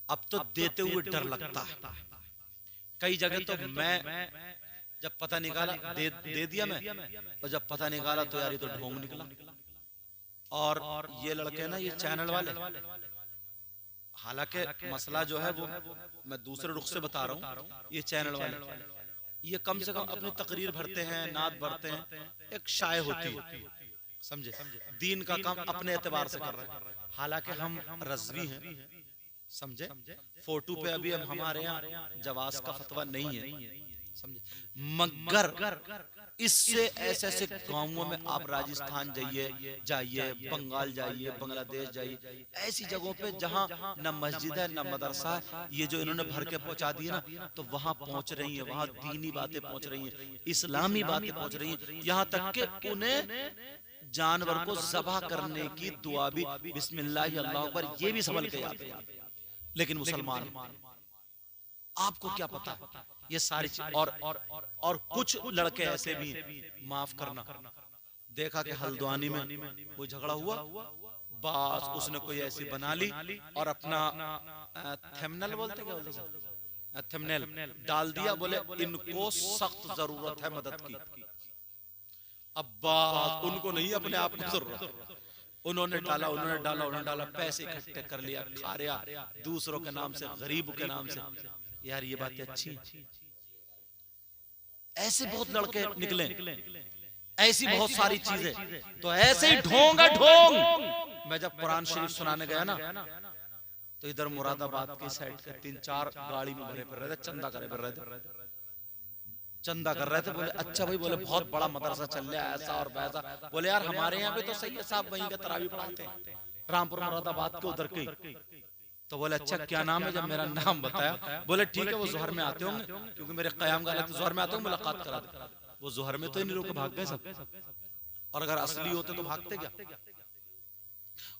अब तो देते हुए डर लगता है। कई जगह तो मैं जब पता निकाला दे दिया मैं, और जब पता निकाला तो यार ये तो ढोंग निकला। और ये लड़के ना, ये चैनल वाले, हालांकि मसला जो है वो मैं दूसरे रुख से बता रहा हूँ, ये चैनल वाले ये कम से कम अपनी तकरीर भरते हैं, नात भरते हैं, एक शाय होती है, समझे, दीन का काम अपने एतबार से कर रहे हैं। हालांकि हम रज़वी हैं, समझे, फोटो पे अभी हम हमारे यहाँ जवाज का फतवा नहीं है, समझे, मगर इससे ऐसे ऐसे गांवों में आप राजस्थान जाइए, बंगाल जाइए, बांग्लादेश जाइए, ऐसी जगहों पे जहां न मस्जिद है न मदरसा है, ये जो इन्होंने भर के पहुंचा दिया ना, तो वहां पहुंच रही है, वहां दीनी बातें पहुंच रही हैं, इस्लामी बातें पहुंच रही हैं, यहाँ तक कि उन्हें जानवर को ज़बह करने की दुआ भी बिस्मिल्लाह अल्लाहु अकबर ये भी समझ के आते हैं। लेकिन मुसलमान, आपको क्या पता ये सारी चीज। और कुछ लड़के ऐसे भी, माफ करना, देखा कि हल्द्वानी में कोई झगड़ा हुआ, बस उसने कोई ऐसी बना ली और अपना थंबनेल बोलते, क्या बोलते, थंबनेल डाल दिया, बोले इनको सख्त जरूरत है मदद की। अब बात उनको नहीं, अपने आप को जरूरत, उन्होंने डाला, पैसे इकट्ठे कर लिया, खा रहा दूसरों के नाम से, गरीब के नाम से। यार ये बातें अच्छी, ऐसे बहुत लड़के निकले, ऐसी बहुत सारी चीजें, तो ऐसे ही ढोंग। मैं जब कुरान शरीफ सुनाने गया ना, तो इधर मुरादाबाद की साइड के 3-4 गाड़ी में भरे पर रहे थे, चंदा कर रहे थे। बोले अच्छा भाई, बोले बहुत बड़ा मदरसा चल रहा है, ऐसा और वैसा। बोले यार हमारे यहाँ पे तो सही है साहब, वहीं का तरावी पढ़ाते हैं, रामपुर मुरादाबाद के उधर के। तो बोले अच्छा क्या नाम है? जब मेरा नाम बताया, बोले ठीक है वो जोहर में आते होंगे, क्योंकि मेरे कयाम गाला तो जोहर में आते होंगे, मुलाकात करा दे। वो जोहर में तो इन लोग भाग गए सब, और अगर असली होते तो भागते क्या?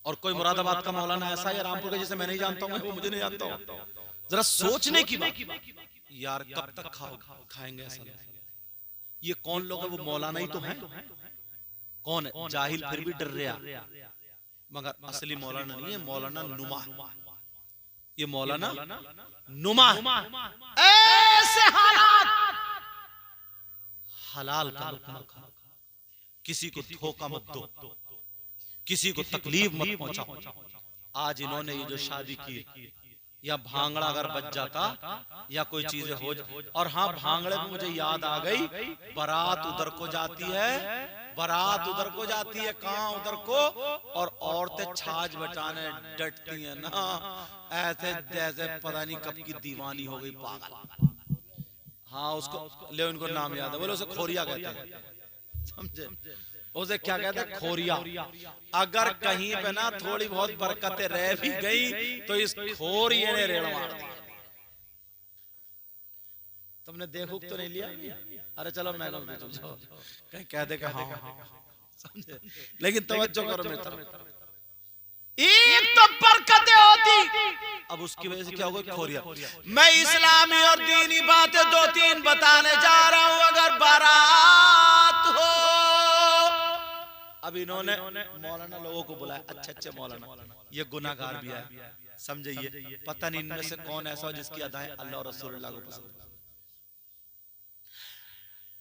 और कोई मुरादाबाद का मौलाना ऐसा है रामपुर का जिसे मैं नहीं जानता हूँ, वो मुझे नहीं जानता हूँ, जरा सोचने की बात यार, कब तक खाएंगे ऐसा? ये कौन लोग है? वो मौलाना ही तो है। कौन है? जाहिल फिर भी डर रहा, मगर असली मौलाना नहीं है, मौलाना नुमा। ये मौलाना नुमा। ऐसे हालात, हलाल का लुत्फ खाओ, किसी को धोखा मत दो, किसी को तकलीफ मत पहुंचाओ। आज इन्होंने ये जो शादी की, या भांगड़ा अगर बच जाता या कोई चीजें हो और हाँ, भांगड़े में मुझे याद आ गई, बारात उधर को जाती है, बारात उधर को जाती है, कहाँ उधर को, और औरतें छाछ बचाने डटती हैं ना, ऐसे जैसे पता नहीं कब की दीवानी हो गई, पागल। हाँ, उसको ले, उनको नाम याद है, बोले उसे खोरिया कहते हैं, समझे? उसे क्या कहते हैं? खोरिया। अगर कहीं पे ना थोड़ी बहुत बरकतें रह भी गई तो इस खोरिये ने रेड़ मार दिया। तुमने देखो तो नहीं लिया? अरे चलो मैं कहीं कह दे कि हाँ, समझे? लेकिन तवज्जो करो मेरी तरफ, एक तो बरकतें होती, अब उसकी वजह से क्या हो गई? खोरिया। मैं इस्लामी और दीनी बातें दो तीन बताने जा रहा हूं। अगर बारात हो, अब इन्होंने मौलाना लोगों को बुलाया, अच्छे अच्छे मौलाना, ये गुनाहगार भी है, समझे? ये पता नहीं इनमें से कौन ऐसा हो जिसकी अदाएं अल्लाह और रसूलुल्लाह को पसंद।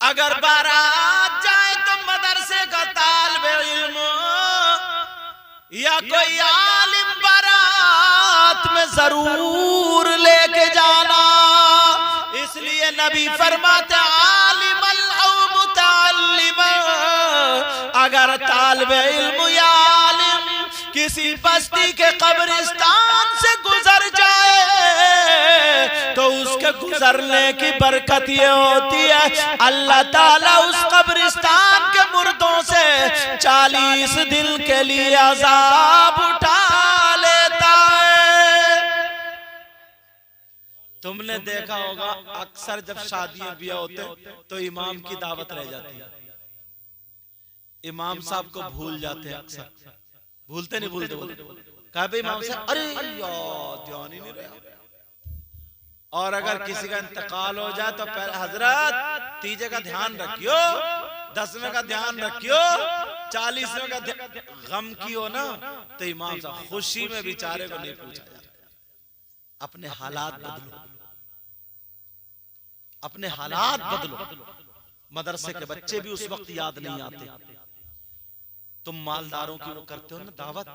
अगर बारात जाए तो मदरसे का तालिबे इल्म या कोई आलिम बारात में जरूर लेके जाना। इसलिए नबी फरमाते आलिम औ मुतअल्लिम, अगर तालिबे इल्म या आलिम किसी बस्ती के कब्रिस्तान से गुजर जाए तो उसके गुजरने की बरकत ये होती है, अल्लाह ताला उस कब्रिस्तान के मुर्दों से 40 दिन के लिए अजाब उठा लेता है। तुमने देखा होगा अक्सर जब शादियां ब्याह होते तो इमाम की दावत रह जाती है, इमाम साहब को भूल जाते हैं, अक्सर भूलते नहीं, भूलते कहा भाई इमाम साहब, अरे यार ध्यान ही नहीं रहा। और अगर किसी का इंतकाल हो जाए तो पहले हजरत तीजे का ध्यान रखियो, 10वें का ध्यान रखियो, 40वें का गम की हो ना, तो इमाम साहब खुशी में बेचारे को नहीं पूछा जाता। अपने हालात बदलो, अपने हालात बदलो। मदरसे के बच्चे भी उस वक्त याद नहीं आते। तुम मालदारों की वो करते हो ना दावत,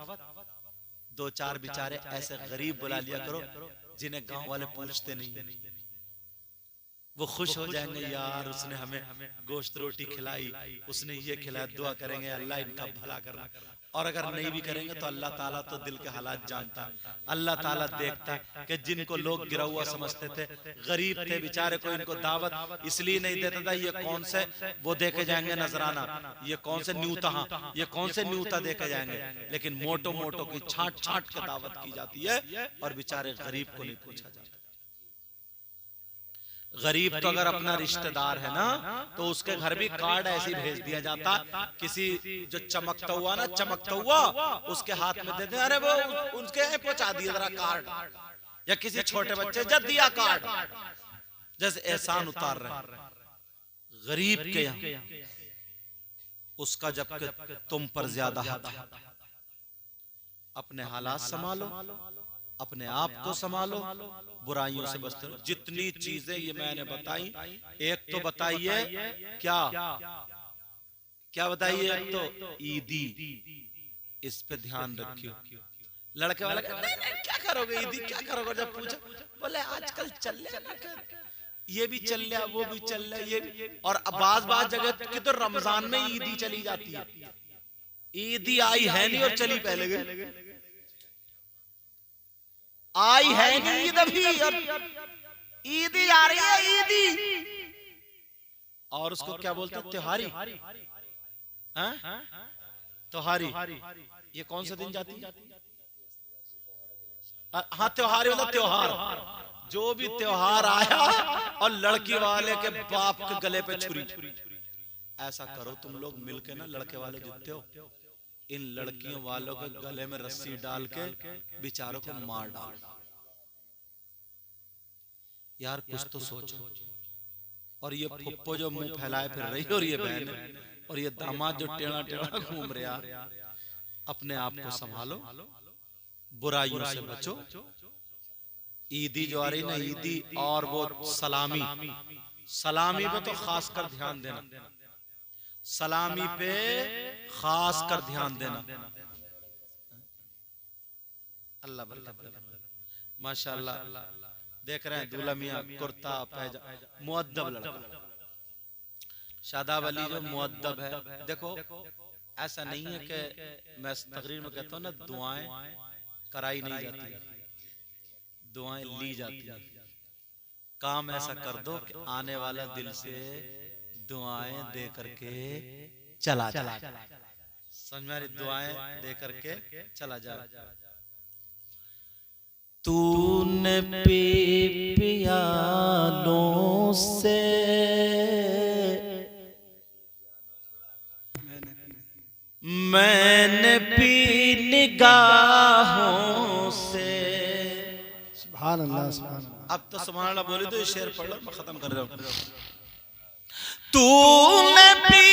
2-4 बेचारे ऐसे गरीब बुला लिया करो जिन्हें गांव वाले पूछते नहीं, वो खुश हो जाएंगे, यार उसने हमें गोश्त रोटी खिलाई, उसने ये खिलाया, दुआ करेंगे अल्लाह इनका भला करना। और अगर नहीं भी करेंगे तो अल्लाह ताला तो दिल के हालात जानता है, अल्लाह ताला देखता है कि जिनको लोग गिरा हुआ समझते थे, गरीब थे बेचारे, को इनको दावत इसलिए नहीं देता था, ये कौन से वो देके जाएंगे नजराना, ये कौन से न्यूता, ये कौन से न्यूता देके जाएंगे, लेकिन मोटो मोटो की छांट छांट के दावत की जाती है और बेचारे गरीब को नहीं पूछा जाता। गरीब तो अगर अपना रिश्तेदार है ना तो उसके घर भी कार्ड ऐसे भेज दिया जाता, किसी जो चमकता हुआ ना, चमकता हुआ उसके हाथ में दे दे, अरे वो उनके यहाँ पहुंचा दिया जरा कार्ड, या किसी छोटे बच्चे जब दिया कार्ड, जैसे एहसान उतार रहे गरीब के यहाँ, उसका जबकि तुम पर ज्यादा हक है। अपने हालात संभालो, अपने आप को संभालो, बुराइयों से बचते रहो। जितनी चीजें ये मैंने बताई, एक तो बताइए क्या क्या बताइए, एक तो ईदी, इस पे ध्यान रखियो। लड़के वाला नहीं नहीं क्या करोगे ईदी, क्या करोगे, जब पूछा बोले आजकल चल रहा, ये भी चल रहा, वो भी चल रहा, ये भी। और बाज जगह की तो रमजान में ईदी चली जाती है, ईदी आई है नहीं और चली पहले गई, आई है नहीं ईद अभी और ईदी आ रही है, ईदी। और उसको क्या बोलते हैं? त्योहारी, त्योहारी। ये कौन सा दिन जाती है? हाँ त्योहारी मतलब त्योहार, जो भी त्योहार आया और लड़की वाले के बाप के गले पे छुरी। ऐसा करो तुम लोग मिलके ना, लड़के वाले जितते हो, इन लड़कियों वालों के गले में रस्सी डाल के बेचारों को मार डाल। यार कुछ तो सोचो। और ये फुप्पो जो मुंह फैलाए फिर रही, और ये बहन, और ये दामाद जो टेढ़ा टेढ़ा घूम रहा, अपने आप को संभालो, बुराइयों से बचो। ईदी जो आ रही ना, ईदी और वो सलामी, सलामी पे तो खास कर ध्यान देना, सलामी पे खास कर ध्यान देना। अल्लाह बरकत दे। माशाअल्लाह देख रहे हैं दूल्हा मियां कुर्ता पैजा, मुअद्दब लड़का, शादाब अली जो मुअद्दब है। देखो ऐसा नहीं है कि मैं तकरीर में कहता हूँ ना, दुआएं कराई नहीं जाती, दुआएं ली जाती हैं। काम ऐसा कर दो कि आने वाला दिल से दुआएं दे करके चला जाए, समझ में आ रही? दुआएं दे करके चला जाए। तूने पी पियालों से, मैंने पी निगाहों से। सुभान अल्लाह, सुभान अल्लाह। अब तो सुभान अल्लाह बोली तो ये शेर पढ़ लो, मैं खत्म कर रहा हूं। तूने पी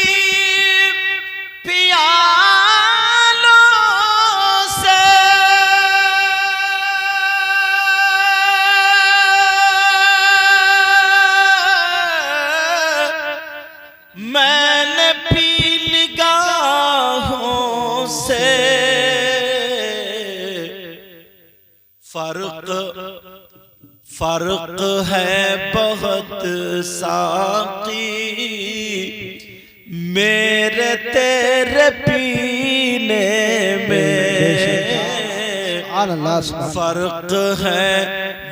पियालों से, मैंने पी निगाहों से। फर्क है बहुत साकी मेरे तेरे पीने में। फर्क है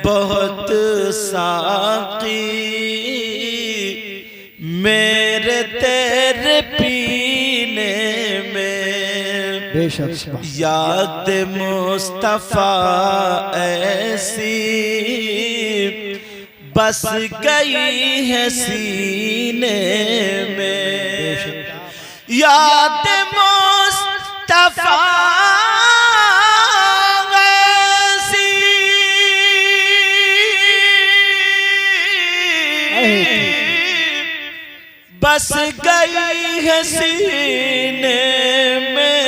बहुत साकी मेरे तेरे पीने में। बेशक याद मुस्तफा ऐसी बस गई है सीने में। याद मुस्तफा ऐसी बस गई है सीने में।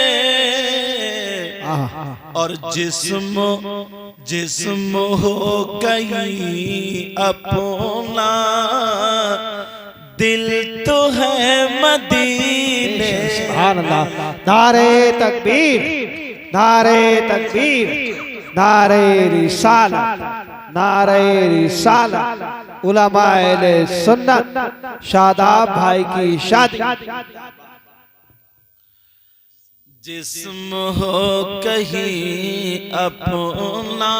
और जिस्म हो गई अपना, दिल तो है मदीने। सुभान अल्लाह। नारे तकबीर, नारे तकबीर, नारे रिसालत, नारे रिसालत। उलमा अहले सुन्नत शादाब भाई की शादी। जिस्म हो कहीं अपना,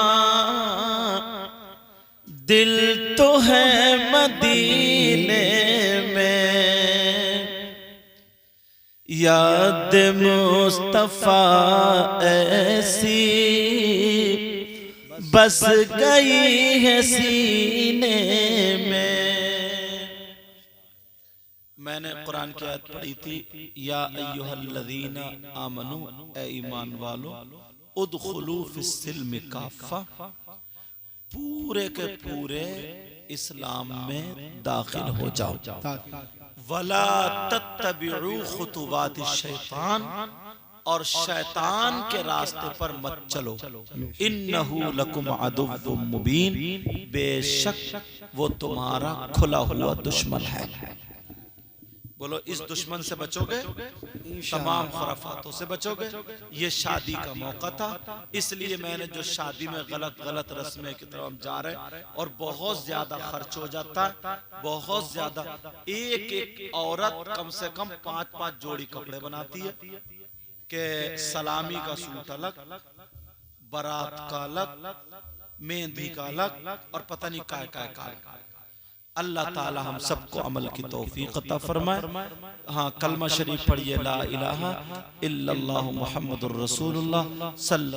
दिल तो है मदीने में। याद मुस्तफा ऐसी बस गई है सीने में। मैंने कुरान की आयत पढ़ी थी, या अय्युहल्लज़ीना आमनू, ए ईमान वालो, उदखुलू फिस्सिल्मि काफ़ा, पूरे के पूरे इस्लाम में दाखिल हो जाओ। वला तत्तबिउ खुतुवातिश शैतान, और शैतान के रास्ते पर मत चलो। इन्नहु लकुम अदुव्वुम मुबीन, बेशक वो तुम्हारा खुला हुआ दुश्मन है। बोलो, इस दुश्मन से बचोगे, तमाम खुराफातों से बचोगे। ये शादी का मौका था, इसलिए मैंने जो शादी में गलत रस्में की तरफ हम जा रहे हैं, और बहुत ज्यादा खर्च हो जाता है, बहुत ज्यादा। एक औरत कम से कम 5-5 जोड़ी कपड़े बनाती है, कि सलामी का सूट अलग, बारात का अलग, मेहंदी का अलग, और पता नहीं काय का। अल्लाह ताला हम सबको अमल की तौफीक अता फरमाए। हाँ, कलमा शरीफ पढ़िए, ला इलाहा इल्लल्लाहु मुहम्मदुर रसूलुल्लाह सल्लल्लाहु